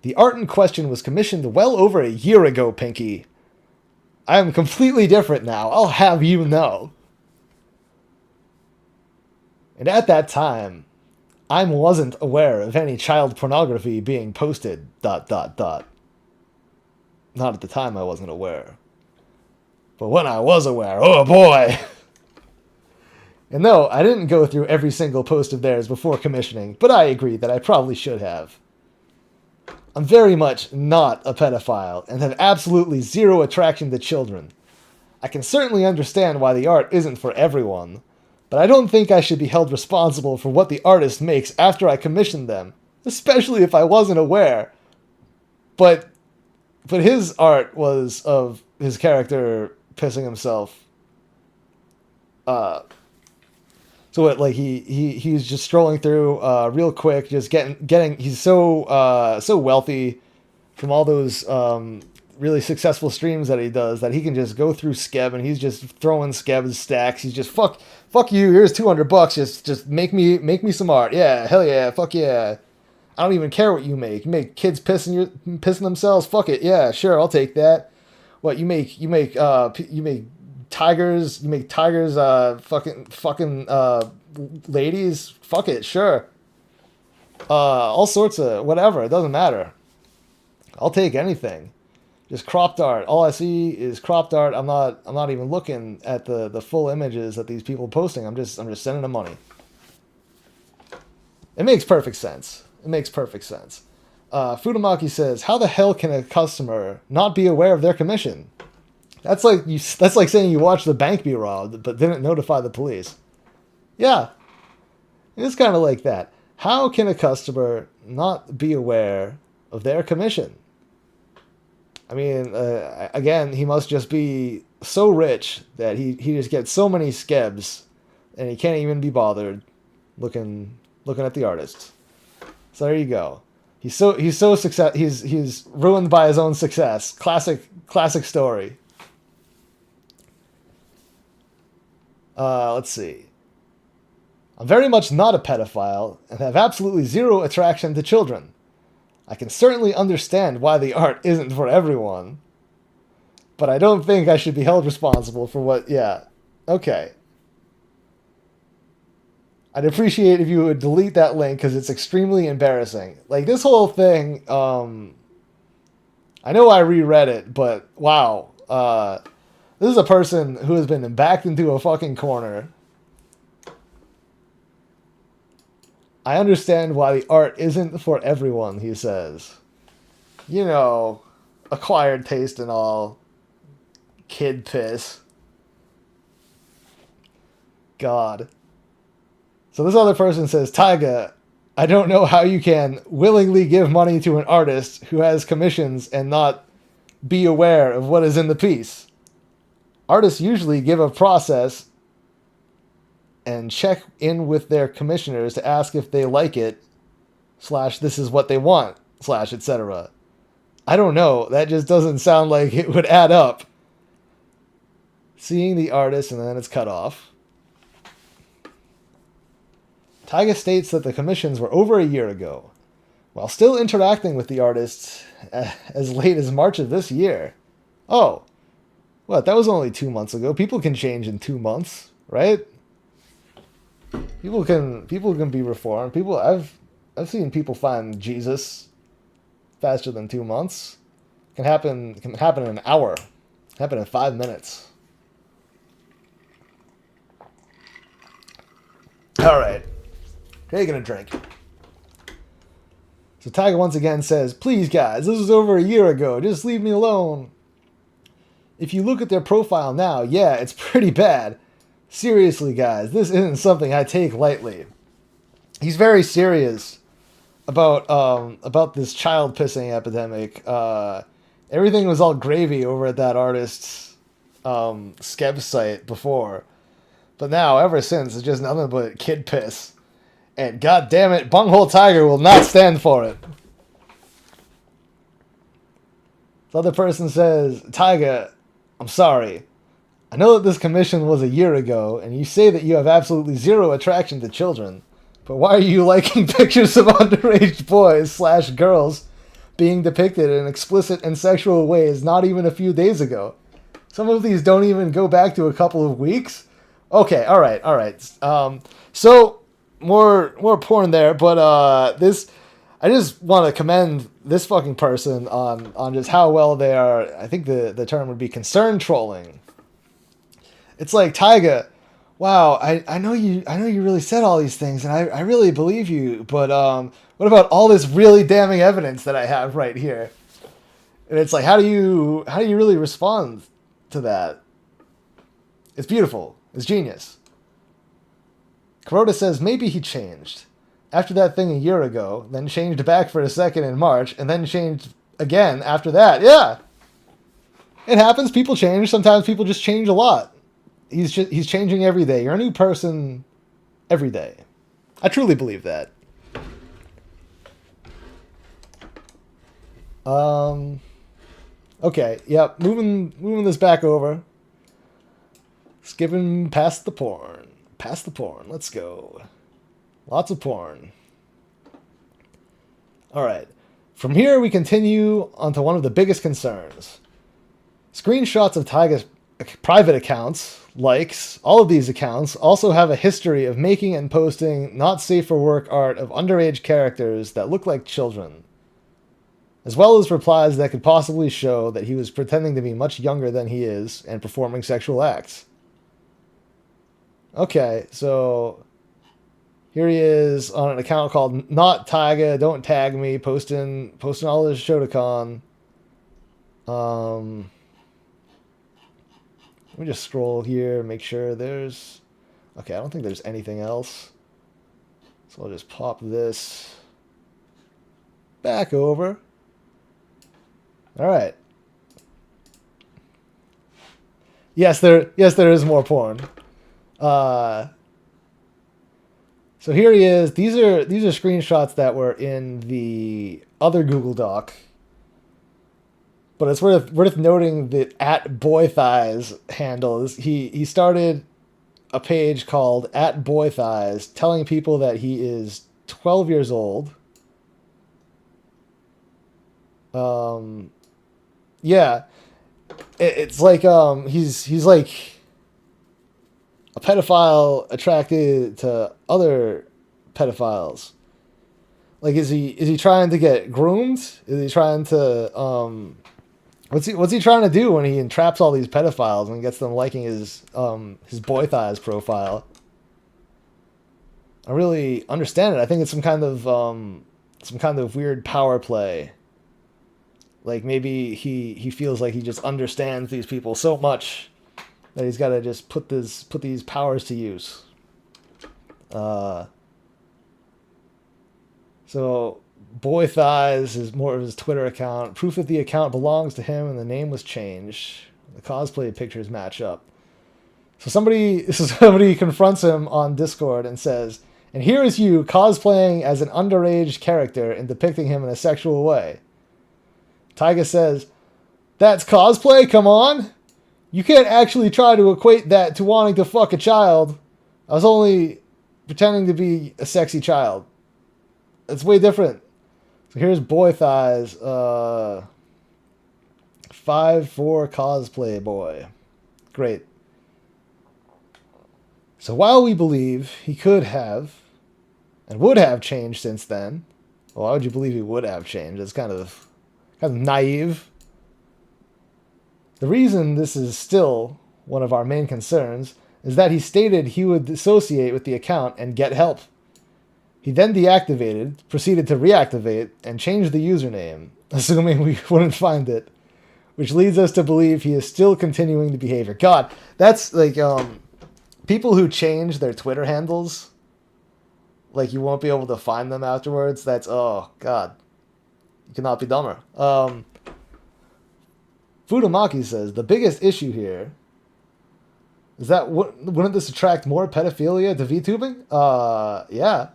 Speaker 1: The art in question was commissioned well over a year ago, Pinky. I am completely different now. I'll have you know. And at that time, I wasn't aware of any child pornography being posted, ... Not at the time I wasn't aware. But when I was aware, oh boy! And no, I didn't go through every single post of theirs before commissioning, but I agree that I probably should have. I'm very much not a pedophile, and have absolutely zero attraction to children. I can certainly understand why the art isn't for everyone, but I don't think I should be held responsible for what the artist makes after I commissioned them, especially if I wasn't aware. But his art was of his character pissing himself. So what, like he's just strolling through real quick, just getting he's so wealthy from all those really successful streams that he does that he can just go through Skeb and he's just throwing Skeb's stacks. He's just fuck you. Here's $200. Just make me some art. Yeah, hell yeah, fuck yeah. I don't even care what you make. You make kids pissing themselves. Fuck it. Yeah, sure, I'll take that. What you make tigers. You make tigers. Fucking ladies. Fuck it. Sure. All sorts of whatever. It doesn't matter. I'll take anything. Just cropped art. All I see is cropped art. I'm not even looking at the full images that these people are posting. I'm just sending them money. It makes perfect sense. It makes perfect sense. Fudamaki says, "How the hell can a customer not be aware of their commission?" That's like saying you watched the bank be robbed but didn't notify the police. Yeah, it's kind of like that. How can a customer not be aware of their commission? I mean, again, he must just be so rich that he just gets so many skebs, and he can't even be bothered looking at the artists. So there you go. He's so success. He's ruined by his own success. Classic story. Let's see. I'm very much not a pedophile and have absolutely zero attraction to children. I can certainly understand why the art isn't for everyone, but I don't think I should be held responsible for what... Yeah. Okay. I'd appreciate if you would delete that link because it's extremely embarrassing. Like, this whole thing, I know I reread it, but wow. This is a person who has been backed into a fucking corner. I understand why the art isn't for everyone, he says. You know, acquired taste and all. Kid piss. God. So this other person says, "Taiga, I don't know how you can willingly give money to an artist who has commissions and not be aware of what is in the piece. Artists usually give a process and check in with their commissioners to ask if they like it, / this is what they want, / etc. I don't know. That just doesn't sound like it would add up. Seeing the artist," and then it's cut off. Taiga states that the commissions were over a year ago, while still interacting with the artists as late as March of this year. Oh, what? That was only 2 months ago. People can change in 2 months, right? People can be reformed. I've seen people find Jesus faster than 2 months. Can happen in an hour. Happen in 5 minutes. All right. Taking a drink. So Taiga once again says, "Please guys, this was over a year ago. Just leave me alone. If you look at their profile now, yeah, it's pretty bad. Seriously, guys, this isn't something I take lightly." He's very serious about this child pissing epidemic. Everything was all gravy over at that artist's Skeb site before, but now, ever since, it's just nothing but kid piss. And god damn it, Bungo Taiga will not stand for it. The other person says, "Taiga, I'm sorry. I know that this commission was a year ago, and you say that you have absolutely zero attraction to children, but why are you liking pictures of underage boys / girls being depicted in explicit and sexual ways not even a few days ago? Some of these don't even go back to a couple of weeks?" Okay, alright. So, more porn there, but I just want to commend this fucking person on just how well they are. I think the term would be concern trolling. It's like, Taiga, wow, I know you really said all these things, and I really believe you, but what about all this really damning evidence that I have right here? And it's like, how do you really respond to that? It's beautiful. It's genius. Kuroda says maybe he changed. After that thing a year ago, then changed back for a second in March, and then changed again after that. Yeah! It happens. People change. Sometimes people just change a lot. he's changing every day. You're a new person every day. I truly believe that. Okay, yep. Moving this back over. Skipping past the porn. Past the porn. Let's go. Lots of porn. All right. From here, we continue onto one of the biggest concerns. Screenshots of Taiga's private accounts, likes, all of these accounts also have a history of making and posting not safe for work art of underage characters that look like children, as well as replies that could possibly show that he was pretending to be much younger than he is and performing sexual acts. Okay, so here he is on an account called Not Taiga, Don't Tag Me, posting all his Shotokan. Let me just scroll here, make sure there's... Okay, I don't think there's anything else. So I'll just pop this back over. All right. Yes, there is more porn. So here he is. These are screenshots that were in the other Google Doc. But it's worth noting that at BoyThighs handles, he started a page called at BoyThighs telling people that he is 12 years old. Yeah, it's like he's like a pedophile attracted to other pedophiles. Like, is he trying to get groomed? Is he trying to what's he trying to do when he entraps all these pedophiles and gets them liking his BoyThighs profile? I really understand it. I think it's some kind of weird power play. Like, maybe he feels like he just understands these people so much that he's got to just put these powers to use. So BoyThighs is more of his Twitter account. Proof that the account belongs to him and the name was changed. The cosplay pictures match up. So somebody confronts him on Discord and says, "And here is you cosplaying as an underage character and depicting him in a sexual way." Taiga says, "That's cosplay? Come on! You can't actually try to equate that to wanting to fuck a child. I was only pretending to be a sexy child. It's way different." So here's BoyThighs, 5'4" cosplay boy. Great. So while we believe he could have and would have changed since then, well, why would you believe he would have changed? It's kind of naive. The reason this is still one of our main concerns is that he stated he would dissociate with the account and get help. He then deactivated, proceeded to reactivate, and change the username, assuming we wouldn't find it, which leads us to believe he is still continuing the behavior. God, that's like, people who change their Twitter handles, like, you won't be able to find them afterwards. That's, oh, God. You cannot be dumber. Fudamaki says, the biggest issue here is that wouldn't this attract more pedophilia to VTubing? Yeah,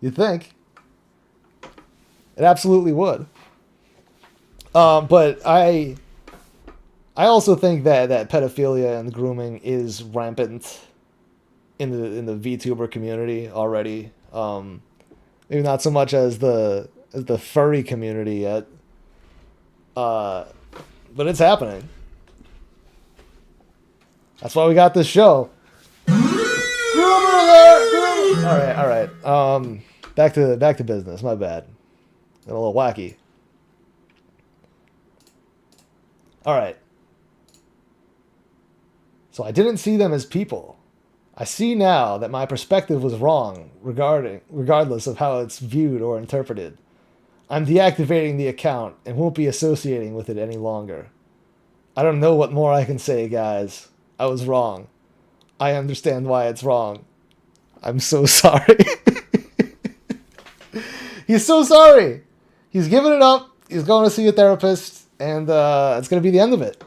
Speaker 1: you'd think. It absolutely would. But I also think that pedophilia and grooming is rampant in the VTuber community already. Maybe not so much as the furry community yet. But it's happening. That's why we got this show. GROOMER alert! All right. Back to business. My bad. Got a little wacky. All right. So I didn't see them as people. I see now that my perspective was wrong regardless of how it's viewed or interpreted. I'm deactivating the account and won't be associating with it any longer. I don't know what more I can say, guys. I was wrong. I understand why it's wrong. I'm so sorry. He's so sorry. He's giving it up. He's going to see a therapist, and it's going to be the end of it.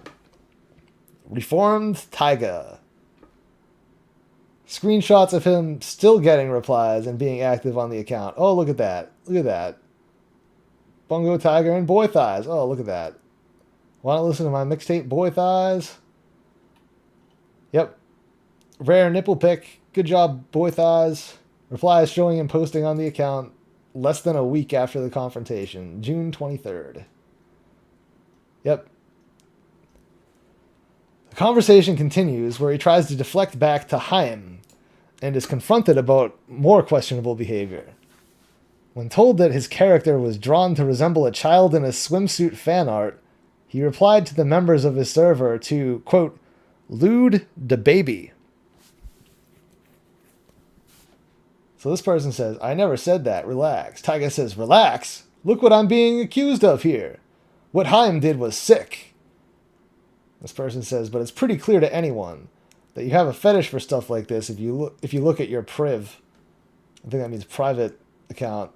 Speaker 1: Reformed Taiga. Screenshots of him still getting replies and being active on the account. Oh, look at that. Look at that. Bungo Taiga and Boy Thighs. Oh, look at that. Want to listen to my mixtape, Boy Thighs? Yep. Rare nipple pic. Good job, Boy Thighs. Replies showing him posting on the account less than a week after the confrontation. June 23rd. Yep. The conversation continues where he tries to deflect back to Chaim and is confronted about more questionable behavior. When told that his character was drawn to resemble a child in a swimsuit fan art, he replied to the members of his server to, quote, lewd da baby. So this person says, I never said that, relax. Taiga says, relax? Look what I'm being accused of here. What Chaim did was sick. This person says, but it's pretty clear to anyone that you have a fetish for stuff like this if you look at your priv. I think that means private account.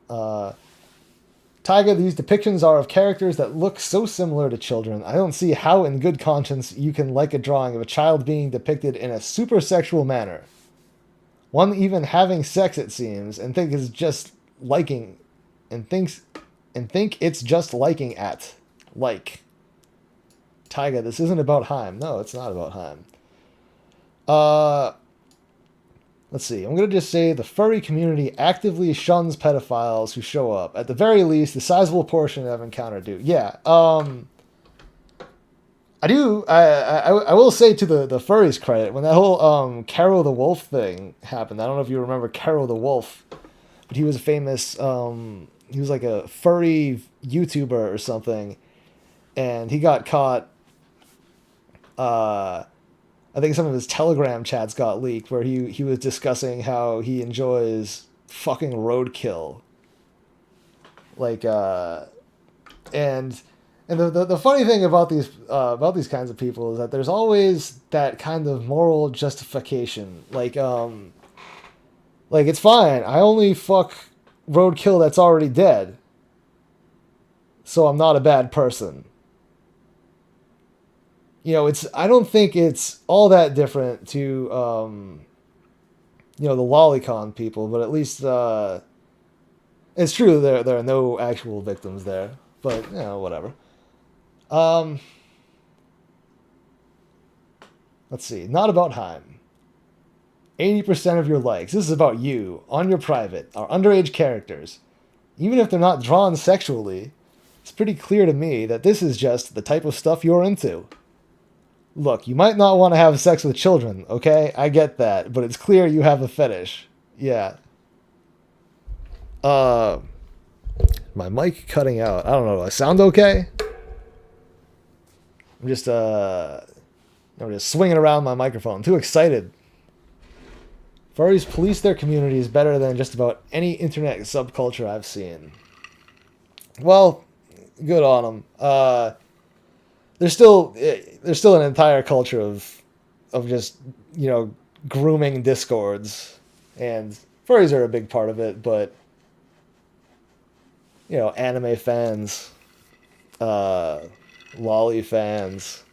Speaker 1: Taiga, these depictions are of characters that look so similar to children. I don't see how in good conscience you can like a drawing of a child being depicted in a super sexual manner. One even having sex, it seems, and think it's just liking and think it's just liking at. Like. Taiga, this isn't about Chaim. No, it's not about Chaim. Let's see. I'm going to just say the furry community actively shuns pedophiles who show up. At the very least, a sizable portion I've encountered do. Yeah. I do. I will say to the furries' credit, when that whole Caro the Wolf thing happened, I don't know if you remember Caro the Wolf, but he was a famous, he was like a furry YouTuber or something, and he got caught. I think some of his Telegram chats got leaked where he was discussing how he enjoys fucking roadkill. Like, and the funny thing about these kinds of people is that there's always that kind of moral justification. Like it's fine. I only fuck roadkill that's already dead. So I'm not a bad person. You know, I don't think it's all that different to, you know, the lolicon people, but at least, it's true there are no actual victims there, but, you know, whatever. Let's see, not about Chaim. 80% of your likes, this is about you, on your private, are underage characters. Even if they're not drawn sexually, it's pretty clear to me that this is just the type of stuff you're into. Look, you might not want to have sex with children, okay? I get that, but it's clear you have a fetish. Yeah. My mic cutting out. I don't know. I sound okay? I'm just swinging around my microphone. I'm too excited. Furries police their communities better than just about any internet subculture I've seen. Well, good on them. There's still an entire culture of just, you know, grooming discords, and furries are a big part of it, but, you know, anime fans, lolly fans,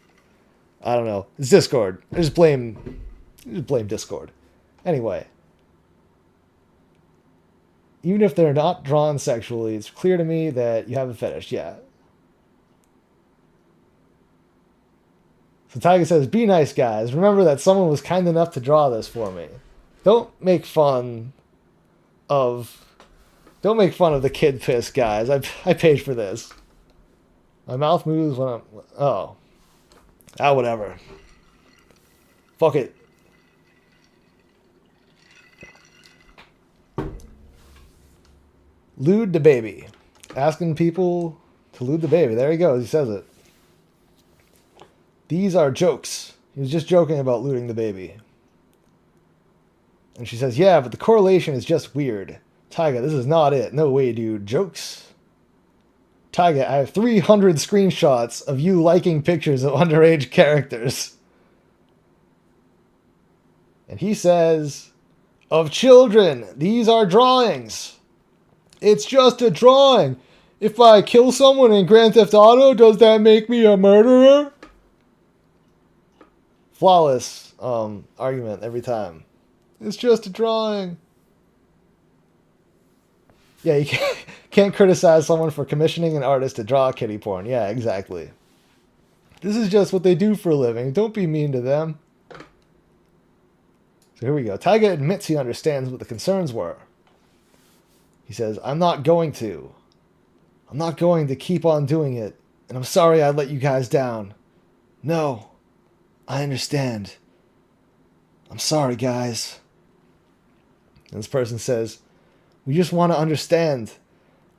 Speaker 1: I don't know. It's Discord. Just blame Discord. Anyway, even if they're not drawn sexually, it's clear to me that you have a fetish. Yeah. So Taiga says, be nice, guys. Remember that someone was kind enough to draw this for me. Don't make fun of the kid piss, guys. I paid for this. My mouth moves when I'm... Oh. Ah, whatever. Fuck it. Lewd the baby. Asking people to lewd the baby. There he goes. He says it. These are jokes. He was just joking about looting the baby. And she says, yeah, but the correlation is just weird. Taiga, this is not it. No way, dude. Jokes? Taiga, I have 300 screenshots of you liking pictures of underage characters. And he says, of children. These are drawings. It's just a drawing. If I kill someone in Grand Theft Auto, does that make me a murderer? Flawless argument every time. It's just a drawing. Yeah, you can't criticize someone for commissioning an artist to draw kitty porn. Yeah, exactly. This is just what they do for a living. Don't be mean to them. So here we go. Taiga admits he understands what the concerns were. He says, I'm not going to. I'm not going to keep on doing it. And I'm sorry I let you guys down. No, I understand. I'm sorry, guys. And this person says, we just want to understand.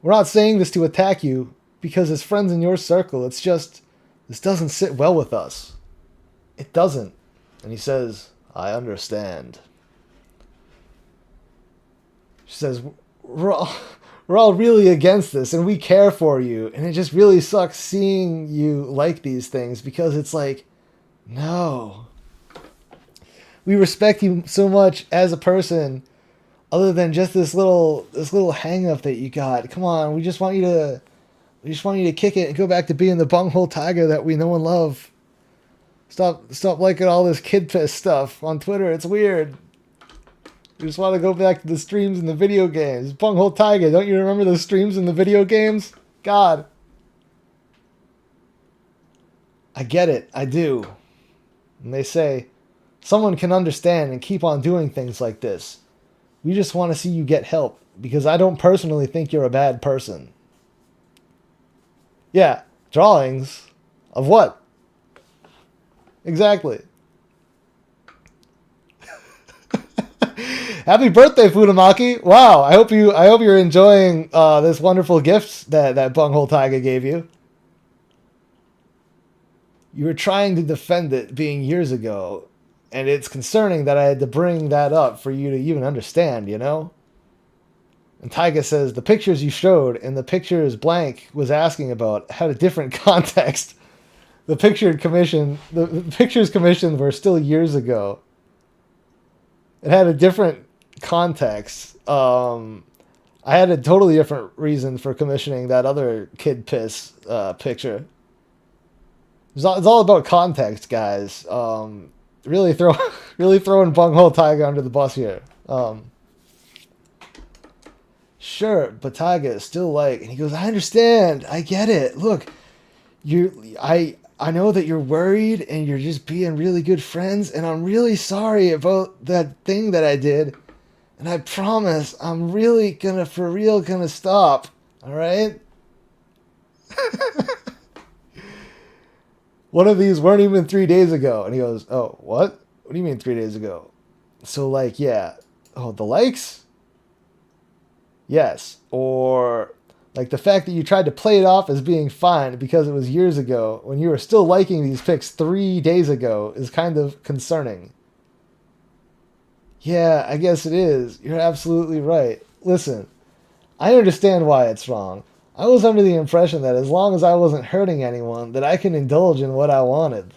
Speaker 1: We're not saying this to attack you, because as friends in your circle, it's just, this doesn't sit well with us. It doesn't. And he says, I understand. She says, we're all really against this, and we care for you, and it just really sucks seeing you like these things, because it's like, no. We respect you so much as a person, other than just this little hang up that you got. Come on, we just want you to kick it and go back to being the Bungo Taiga that we know and love. Stop liking all this kid piss stuff on Twitter. It's weird. We just want to go back to the streams and the video games. Bungo Taiga, don't you remember the streams and the video games? God. I get it. I do. And they say, someone can understand and keep on doing things like this. We just want to see you get help, because I don't personally think you're a bad person. Yeah, drawings of what? Exactly. Happy birthday, Funamaki! Wow, I hope you're enjoying this wonderful gift that Bungo Taiga gave you. You were trying to defend it being years ago, and it's concerning that I had to bring that up for you to even understand, you know? And Taiga says, the pictures you showed and the pictures blank was asking about had a different context. The pictures commissioned were still years ago. It had a different context. I had a totally different reason for commissioning that other kid piss picture. It's all about context, guys. Really throwing Bungo Taiga under the bus here. Sure, but Taiga is still like, and he goes, I understand, I get it. Look, I know that you're worried and you're just being really good friends, and I'm really sorry about that thing that I did. And I promise I'm really for real gonna stop. All right? One of these weren't even 3 days ago. And he goes, oh, what? What do you mean 3 days ago? So, like, yeah. Oh, the likes? Yes. Or, like, the fact that you tried to play it off as being fine because it was years ago when you were still liking these pics 3 days ago is kind of concerning. Yeah, I guess it is. You're absolutely right. Listen, I understand why it's wrong. I was under the impression that as long as I wasn't hurting anyone, that I can indulge in what I wanted.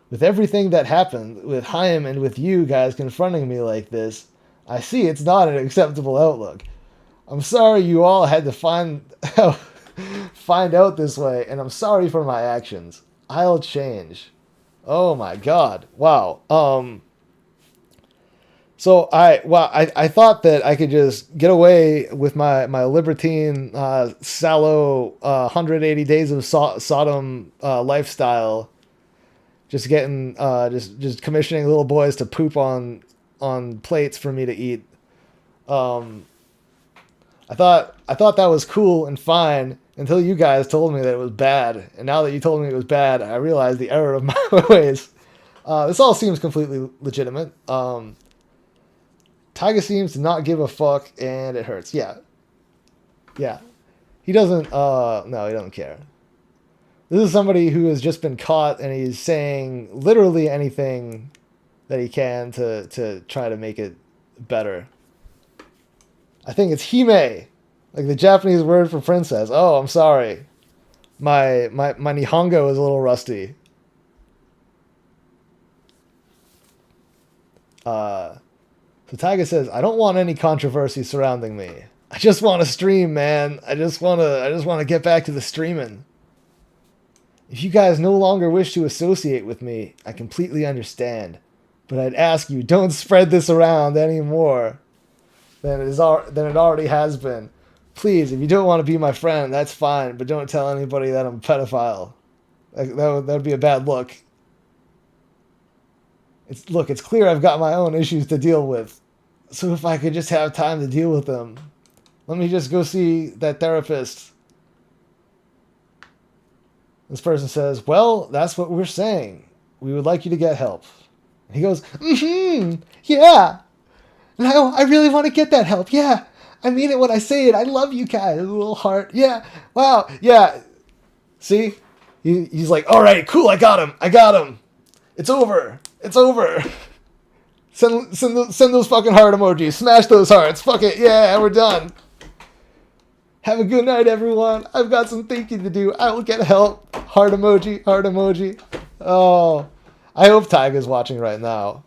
Speaker 1: With everything that happened, with Chaim and with you guys confronting me like this, I see it's not an acceptable outlook. I'm sorry you all had to find out this way, and I'm sorry for my actions. I'll change. Oh my god. Wow. So I thought that I could just get away with my libertine, sallow, 180 days of Sodom lifestyle, just getting just commissioning little boys to poop on plates for me to eat. I thought that was cool and fine until you guys told me that it was bad, and now that you told me it was bad, I realized the error of my ways. This all seems completely legitimate. Taiga seems to not give a fuck, and it hurts. Yeah. He doesn't, no, he doesn't care. This is somebody who has just been caught, and he's saying literally anything that he can to try to make it better. I think it's hime, like the Japanese word for princess. Oh, I'm sorry. My Nihongo is a little rusty. So Taiga says, I don't want any controversy surrounding me. I just want to stream, man. I just want to get back to the streaming. If you guys no longer wish to associate with me, I completely understand. But I'd ask you, don't spread this around anymore than it already has been. Please, if you don't want to be my friend, that's fine, but don't tell anybody that I'm a pedophile. That would be a bad look. It's clear I've got my own issues to deal with. So if I could just have time to deal with them, let me just go see that therapist. This person says, well, that's what we're saying. We would like you to get help. He goes, yeah. No, I really want to get that help. Yeah, I mean it when I say it. I love you guys. A little heart. Yeah, wow. Yeah. See? He's like, all right, cool. I got him. It's over. Send those fucking heart emojis. Smash those hearts. Fuck it. Yeah, we're done. Have a good night, everyone. I've got some thinking to do. I will get help. Heart emoji. Oh, I hope Taiga's watching right now.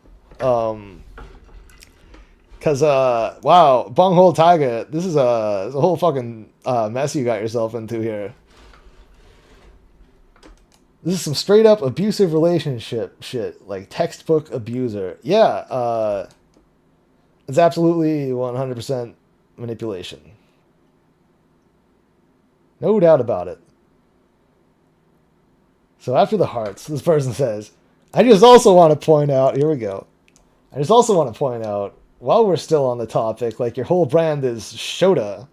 Speaker 1: Cause wow, Bungo Taiga, this is a whole fucking mess you got yourself into here. This is some straight up abusive relationship shit, like textbook abuser. Yeah, it's absolutely 100% manipulation. No doubt about it. So after the hearts, this person says, I just also want to point out, here we go. I just also want to point out, while we're still on the topic, like your whole brand is Shota.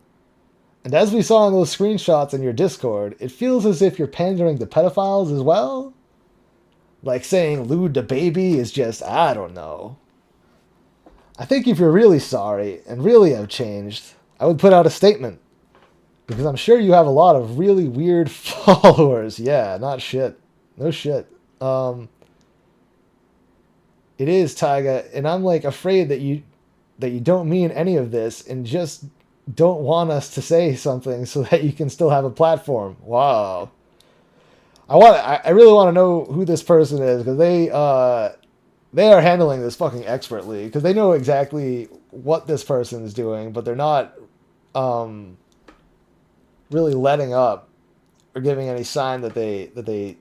Speaker 1: And as we saw in those screenshots in your Discord, it feels as if you're pandering to pedophiles as well. Like saying lewd to baby is just, I don't know. I think if you're really sorry and really have changed, I would put out a statement. Because I'm sure you have a lot of really weird followers. Yeah, not shit. No shit. It is, Taiga, and I'm like afraid that you don't mean any of this and just don't want us to say something so that you can still have a platform. Wow. I really want to know who this person is, because they are handling this fucking expertly, because they know exactly what this person is doing, but they're not really letting up or giving any sign that they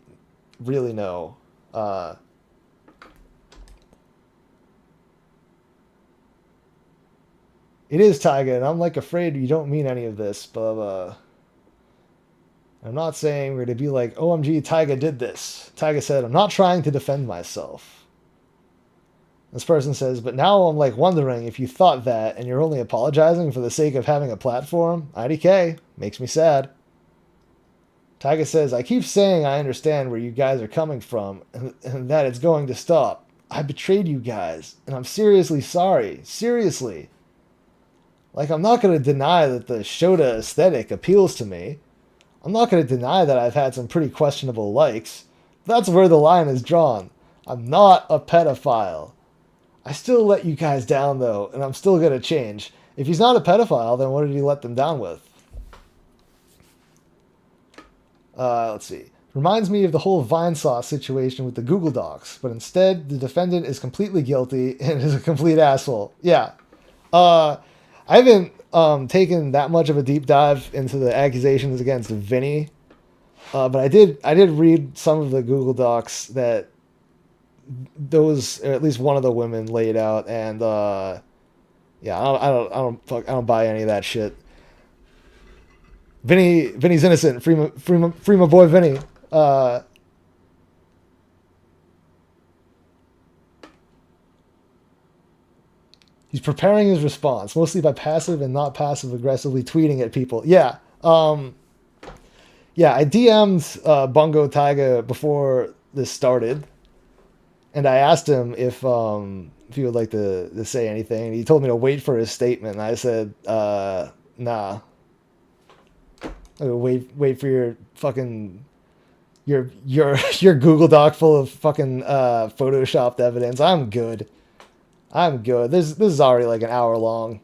Speaker 1: really know. It is Taiga, and I'm like afraid you don't mean any of this, but I'm not saying we're to be like, OMG, Taiga did this. Taiga said, I'm not trying to defend myself. This person says, but now I'm like wondering if you thought that and you're only apologizing for the sake of having a platform. IDK, makes me sad. Taiga says, I keep saying I understand where you guys are coming from and that it's going to stop. I betrayed you guys, and I'm seriously sorry. Seriously. Like, I'm not going to deny that the Shota aesthetic appeals to me. I'm not going to deny that I've had some pretty questionable likes. That's where the line is drawn. I'm not a pedophile. I still let you guys down, though, and I'm still going to change. If he's not a pedophile, then what did he let them down with? Let's see. Reminds me of the whole Vinesauce situation with the Google Docs, but instead, the defendant is completely guilty and is a complete asshole. Yeah. I haven't taken that much of a deep dive into the accusations against Vinny, but I did read some of the Google Docs that those, or at least one of the women, laid out, and yeah, I don't buy any of that shit. Vinny's innocent. Free my boy Vinny. He's preparing his response, mostly by passive and not passive aggressively tweeting at people. Yeah. Yeah, I DM'd Bungo Taiga before this started, and I asked him if he would like to say anything, and he told me to wait for his statement, and I said, nah. Wait for your fucking your Google Doc full of fucking photoshopped evidence. I'm good. This is already like an hour long.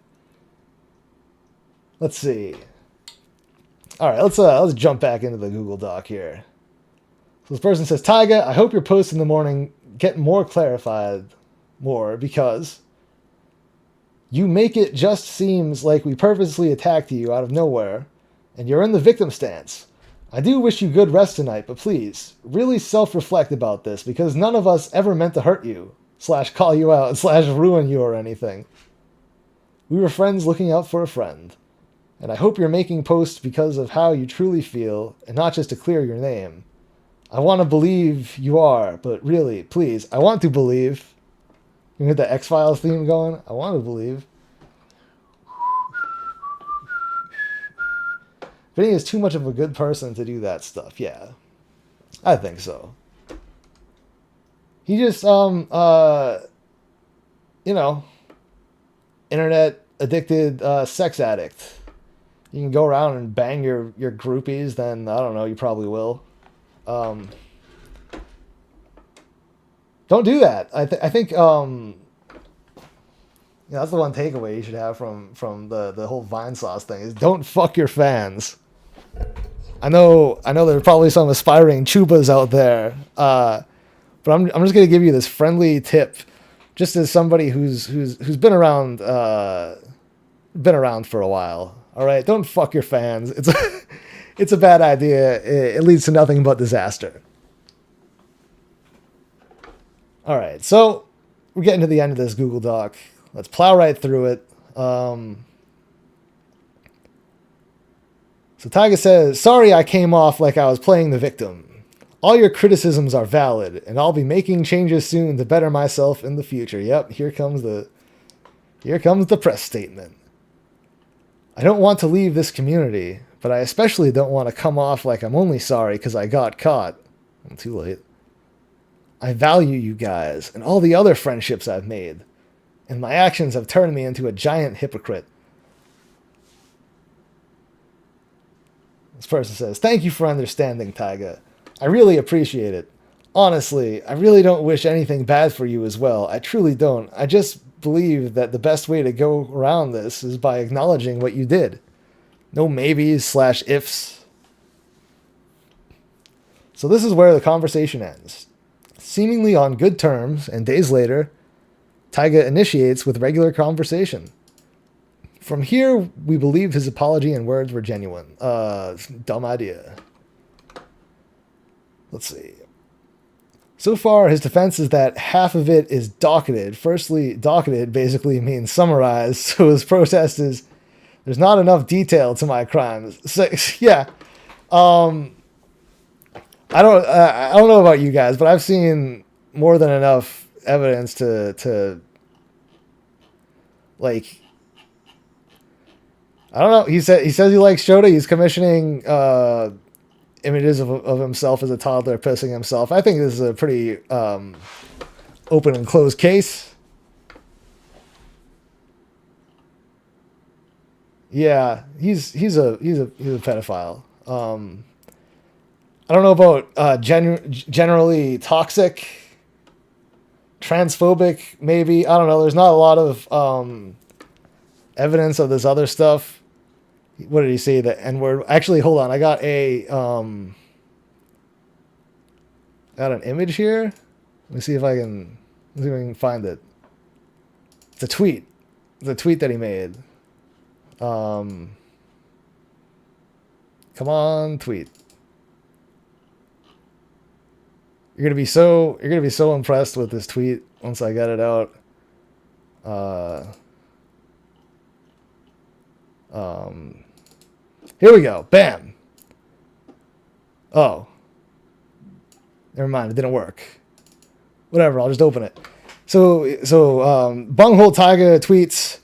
Speaker 1: Let's see. All right, let's jump back into the Google Doc here. So this person says, Taiga, I hope your posts in the morning get more clarified because you make it just seems like we purposely attacked you out of nowhere and you're in the victim stance. I do wish you good rest tonight, but please, really self-reflect about this because none of us ever meant to hurt you. / call you out / ruin you or anything. We were friends looking out for a friend. And I hope you're making posts because of how you truly feel and not just to clear your name. I want to believe you are, but really, please, I want to believe. You get the X-Files theme going? I want to believe. Vinny is too much of a good person to do that stuff. Yeah, I think so. He just, you know, internet addicted sex addict. You can go around and bang your groupies, then I don't know, you probably will. Don't do that. I think that's the one takeaway you should have from the whole Vine sauce thing is don't fuck your fans. I know there are probably some aspiring chubas out there, but I'm just gonna give you this friendly tip, just as somebody who's been around for a while. All right, don't fuck your fans. It's a bad idea. It leads to nothing but disaster. All right, so we're getting to the end of this Google Doc. Let's plow right through it. So Taiga says, sorry I came off like I was playing the victim. All your criticisms are valid, and I'll be making changes soon to better myself in the future. Yep, here comes the press statement. I don't want to leave this community, but I especially don't want to come off like I'm only sorry because I got caught. Well, too late. I value you guys and all the other friendships I've made, and my actions have turned me into a giant hypocrite. This person says, thank you for understanding, Taiga. I really appreciate it. Honestly, I really don't wish anything bad for you as well. I truly don't. I just believe that the best way to go around this is by acknowledging what you did. No maybes / ifs. So this is where the conversation ends. Seemingly on good terms, and days later, Taiga initiates with regular conversation. From here, we believe his apology and words were genuine. Dumb idea. Let's see. So far, his defense is that half of it is docketed. Firstly, docketed basically means summarized, so his protest is, there's not enough detail to my crimes. So, yeah. I don't know about you guys, but I've seen more than enough evidence to like, I don't know. He says he likes Shota. He's commissioning images of himself as a toddler pissing himself. I think this is a pretty open and closed case. Yeah, he's a pedophile. I don't know about generally toxic, transphobic, maybe. I don't know. There's not a lot of evidence of this other stuff. What did he say? The N-word. Actually, hold on. I got an image here. Let me see if I can find it. It's a tweet. It's a tweet that he made. Come on, tweet. You're gonna be so impressed with this tweet once I get it out. Here we go. Bam. Oh. Never mind. It didn't work. Whatever. I'll just open it. So Bungo Taiga tweets,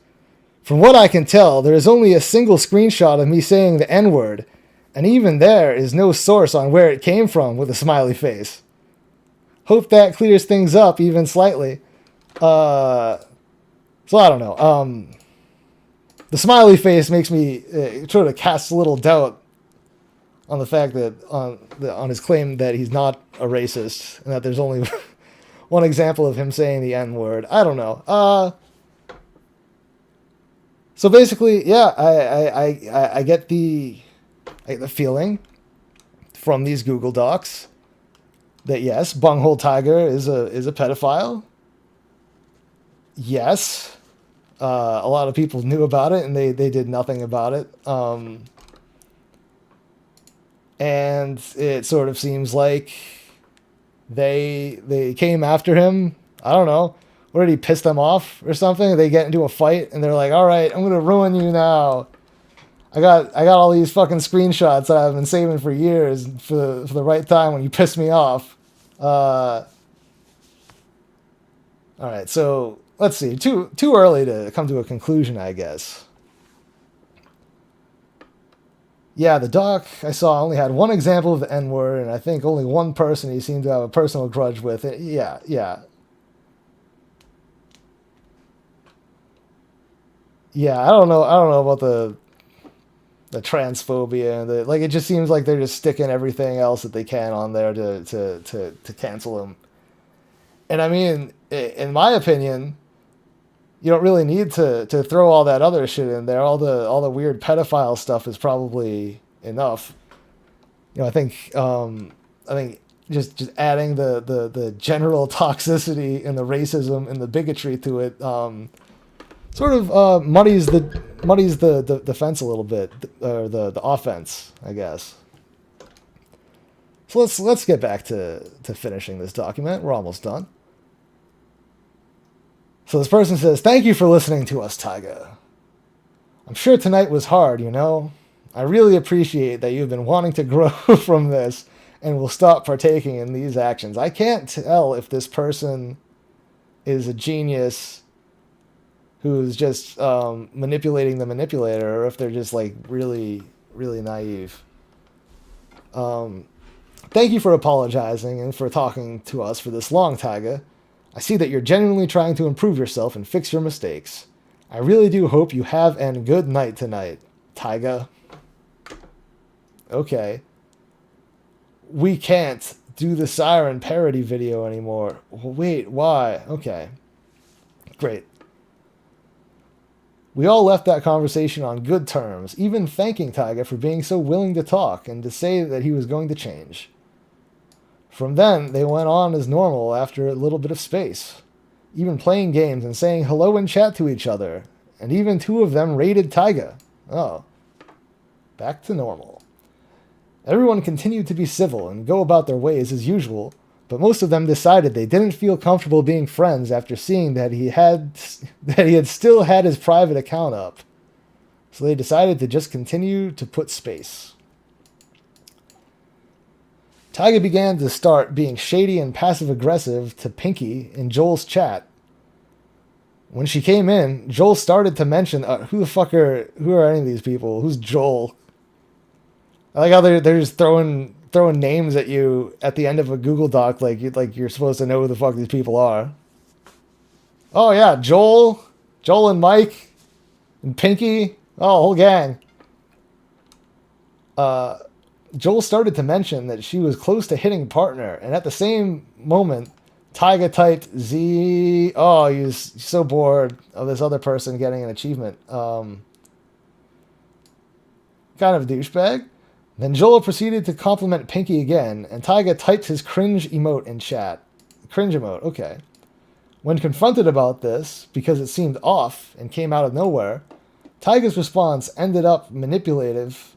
Speaker 1: from what I can tell, there is only a single screenshot of me saying the N-word, and even there is no source on where it came from with a smiley face. Hope that clears things up even slightly. So I don't know. The smiley face makes me sort of cast a little doubt on the fact that on his claim that he's not a racist and that there's only one example of him saying the N-word. I don't know. So basically, yeah, I get the feeling from these Google Docs that yes, Bungo Taiga is a pedophile. Yes. A lot of people knew about it and they did nothing about it. And it sort of seems like they came after him. I don't know. what did he piss them off or something? They get into a fight and they're like, all right, I'm going to ruin you now. I got all these fucking screenshots that I've been saving for years for the right time when you piss me off. All right, so let's see. Too early to come to a conclusion, I guess. Yeah, the doc I saw only had one example of the N-word, and I think only one person he seemed to have a personal grudge with. Yeah. Yeah, I don't know about the transphobia and like it just seems like they're just sticking everything else that they can on there to cancel him. And I mean, in my opinion, you don't really need to throw all that other shit in there. All the weird pedophile stuff is probably enough. You know, I think just adding the general toxicity and the racism and the bigotry to it sort of muddies the fence a little bit, or the offense, I guess. So let's get back to finishing this document. We're almost done. So this person says, "Thank you for listening to us, Taiga. I'm sure tonight was hard, you know. I really appreciate that you've been wanting to grow from this and will stop partaking in these actions. I can't tell if this person is a genius who's just manipulating the manipulator, or if they're just like really, really naive. Thank you for apologizing and for talking to us for this long, Taiga. I see that you're genuinely trying to improve yourself and fix your mistakes. I really do hope you have a good night tonight, Taiga." Okay. We can't do the Siren parody video anymore. Wait, why? Okay. Great. We all left that conversation on good terms, even thanking Taiga for being so willing to talk and to say that he was going to change. From then, they went on as normal after a little bit of space, even playing games and saying hello in chat to each other, and even two of them raided Taiga. Oh. Back to normal. Everyone continued to be civil and go about their ways as usual, but most of them decided they didn't feel comfortable being friends after seeing that he had still had his private account up. So they decided to just continue to put space. Taiga began to start being shady and passive-aggressive to Pinky in Joel's chat. When she came in, Joel started to mention, who are any of these people? Who's Joel? I like how they're just throwing names at you at the end of a Google Doc like you're supposed to know who the fuck these people are. Oh yeah, Joel and Mike and Pinky. Oh, whole gang. Joel started to mention that she was close to hitting partner, and at the same moment, Taiga typed Z. Oh, he's so bored of this other person getting an achievement. Kind of douchebag. Then Joel proceeded to compliment Pinky again, and Taiga typed his cringe emote in chat. Cringe emote, okay. When confronted about this, because it seemed off and came out of nowhere, Taiga's response ended up manipulative,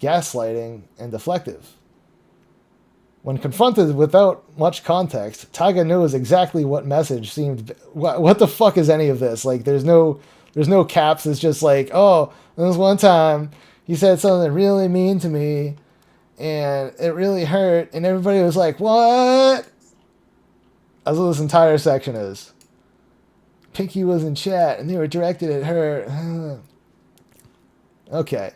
Speaker 1: gaslighting, and deflective. When confronted without much context, Taiga knows exactly what message seemed... What the fuck is any of this? Like, there's no caps. It's just like, oh, there was one time he said something really mean to me, and it really hurt, and everybody was like, what? That's what this entire section is. Pinky was in chat, and they were directed at her. Okay.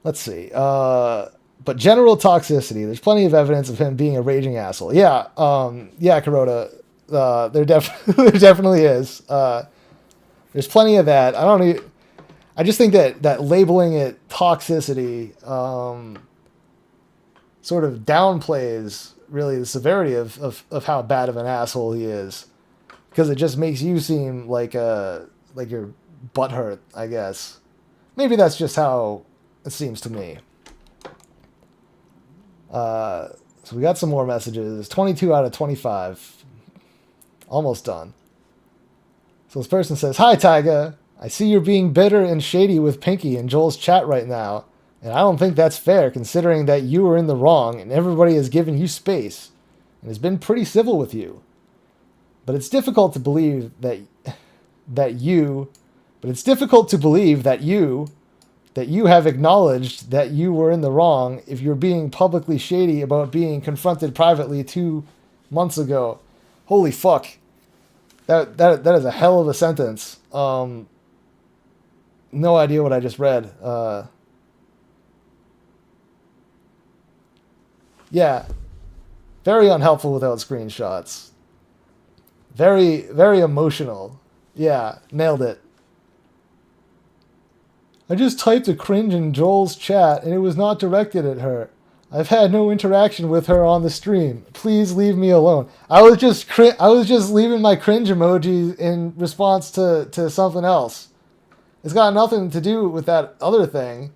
Speaker 1: Let's see. But general toxicity. There's plenty of evidence of him being a raging asshole. Yeah, Kuroda. There definitely is. There's plenty of that. I just think that labeling it toxicity sort of downplays really the severity of how bad of an asshole he is, because it just makes you seem like you're butthurt, I guess. Maybe that's just how it seems to me. So we got some more messages. 22 out of 25. Almost done. So this person says, "Hi, Taiga. I see you're being bitter and shady with Pinky in Joel's chat right now, and I don't think that's fair considering that you were in the wrong and everybody has given you space and has been pretty civil with you. But it's difficult to believe that you have acknowledged that you were in the wrong if you're being publicly shady about being confronted privately 2 months ago. Holy fuck. That is a hell of a sentence. No idea what I just read. Yeah. Very unhelpful without screenshots. Very, very emotional. Yeah, nailed it. I just typed a cringe in Joel's chat and it was not directed at her. I've had no interaction with her on the stream. Please leave me alone. I was just leaving my cringe emoji in response to something else. It's got nothing to do with that other thing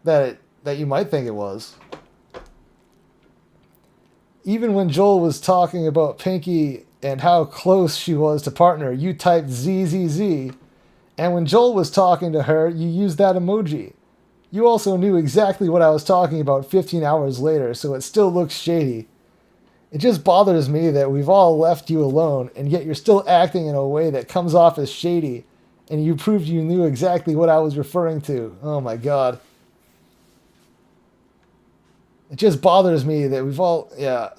Speaker 1: that you might think it was. Even when Joel was talking about Pinky and how close she was to partner, you typed ZZZ. And when Joel was talking to her, you used that emoji. You also knew exactly what I was talking about 15 hours later, so it still looks shady. It just bothers me that we've all left you alone, and yet you're still acting in a way that comes off as shady, and you proved you knew exactly what I was referring to. Oh my god. It just bothers me that we've all... Yeah,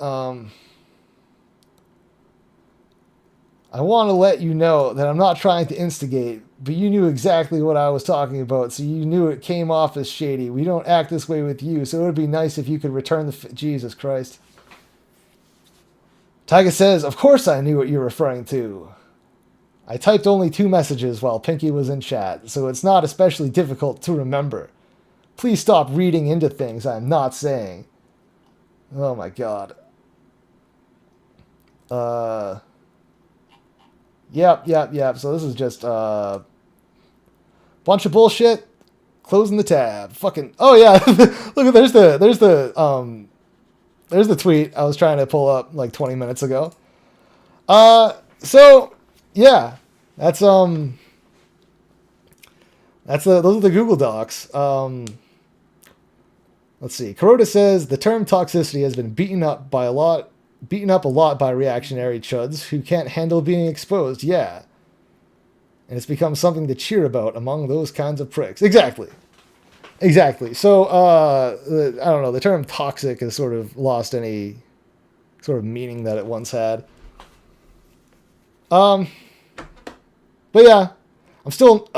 Speaker 1: I want to let you know that I'm not trying to instigate, but you knew exactly what I was talking about, so you knew it came off as shady. We don't act this way with you, so it would be nice if you could return the... Jesus Christ. Taiga says, of course I knew what you're referring to. I typed only 2 messages while Pinky was in chat, so it's not especially difficult to remember. Please stop reading into things I'm not saying. Oh my god. Yep. So this is just bunch of bullshit. Closing the tab. Fucking... Oh yeah. Look, there's the tweet I was trying to pull up like 20 minutes ago. So yeah, those are the Google Docs. Let's see. Kuroda says the term toxicity has been beaten up a lot by reactionary chuds who can't handle being exposed. Yeah. And it's become something to cheer about among those kinds of pricks. Exactly. So, I don't know. The term toxic has sort of lost any sort of meaning that it once had. But yeah, I'm still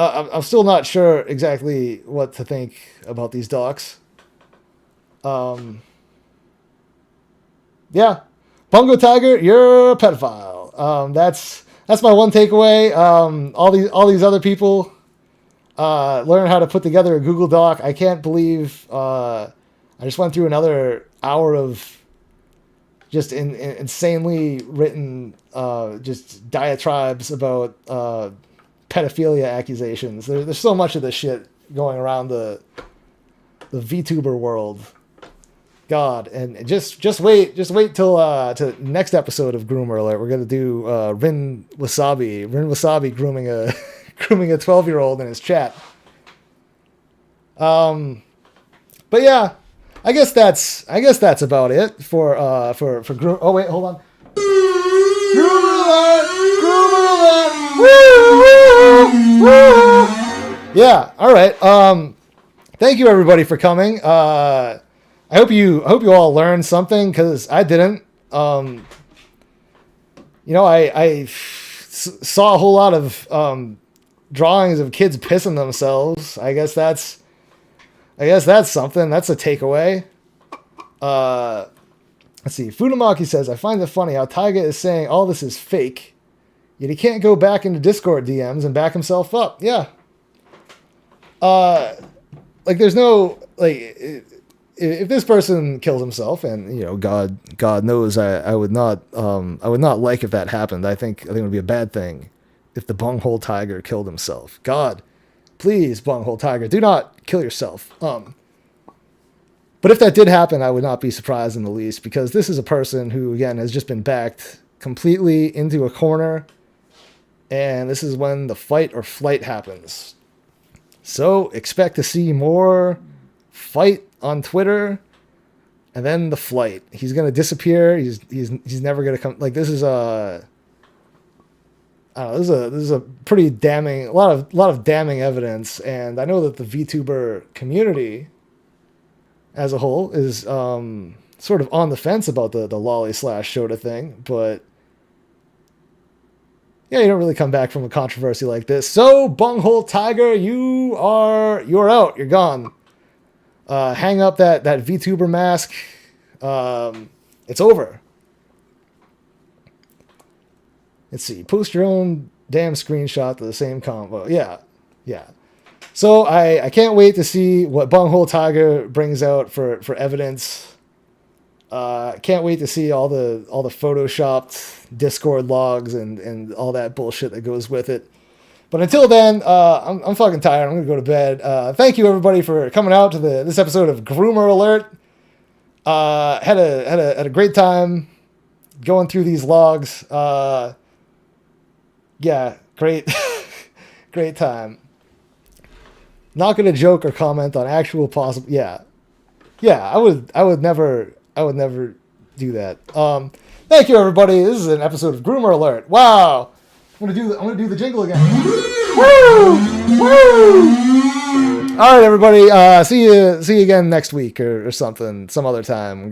Speaker 1: not sure exactly what to think about these docs. Yeah. Bungo Taiga, you're a pedophile. That's my one takeaway. All these other people learn how to put together a Google Doc. I can't believe I just went through another hour of just insanely written just diatribes about pedophilia accusations. There's so much of this shit going around the VTuber world. God, and just wait till to next episode of Groomer Alert. We're gonna do Rin Wasabi grooming a 12-year-old in his chat. But yeah, I guess that's about it for Groomer. Oh wait, hold on. Groomer Alert! Woo! Yeah, all right. Thank you everybody for coming. I hope you all learned something, because I didn't. I saw a whole lot of drawings of kids pissing themselves. I guess that's something. That's a takeaway. Let's see. Fudamaki says, I find it funny how Taiga is saying all this is fake, yet he can't go back into Discord DMs and back himself up. Yeah. There's no if this person kills himself, and God knows I would not like if that happened. I think it would be a bad thing if the Bunghole Tiger killed himself. God, please, Bunghole Tiger, do not kill yourself. But if that did happen, I would not be surprised in the least, because this is a person who, again, has just been backed completely into a corner, and this is when the fight or flight happens. So expect to see more fight on Twitter, and then the flight. He's gonna disappear. He's never gonna come. This is This is a pretty damning, a lot of damning evidence, and I know that the VTuber community as a whole is sort of on the fence about the lolly slash Shota thing, but yeah, you don't really come back from a controversy like this. So, Bungo Taiga, you're out, you're gone. Hang up that VTuber mask. It's over. Let's see. Post your own damn screenshot to the same combo. Yeah. So I can't wait to see what Bungo Taiga brings out for evidence. Can't wait to see all the photoshopped Discord logs and all that bullshit that goes with it. But until then, I'm fucking tired. I'm gonna go to bed. Thank you everybody for coming out to this episode of Groomer Alert. Had a great time going through these logs. Yeah, great, great time. Not gonna joke or comment on actual possible. Yeah. I would never do that. Thank you everybody. This is an episode of Groomer Alert. Wow. I'm gonna do the jingle again. Woo! All right, everybody. See you again next week or something, some other time.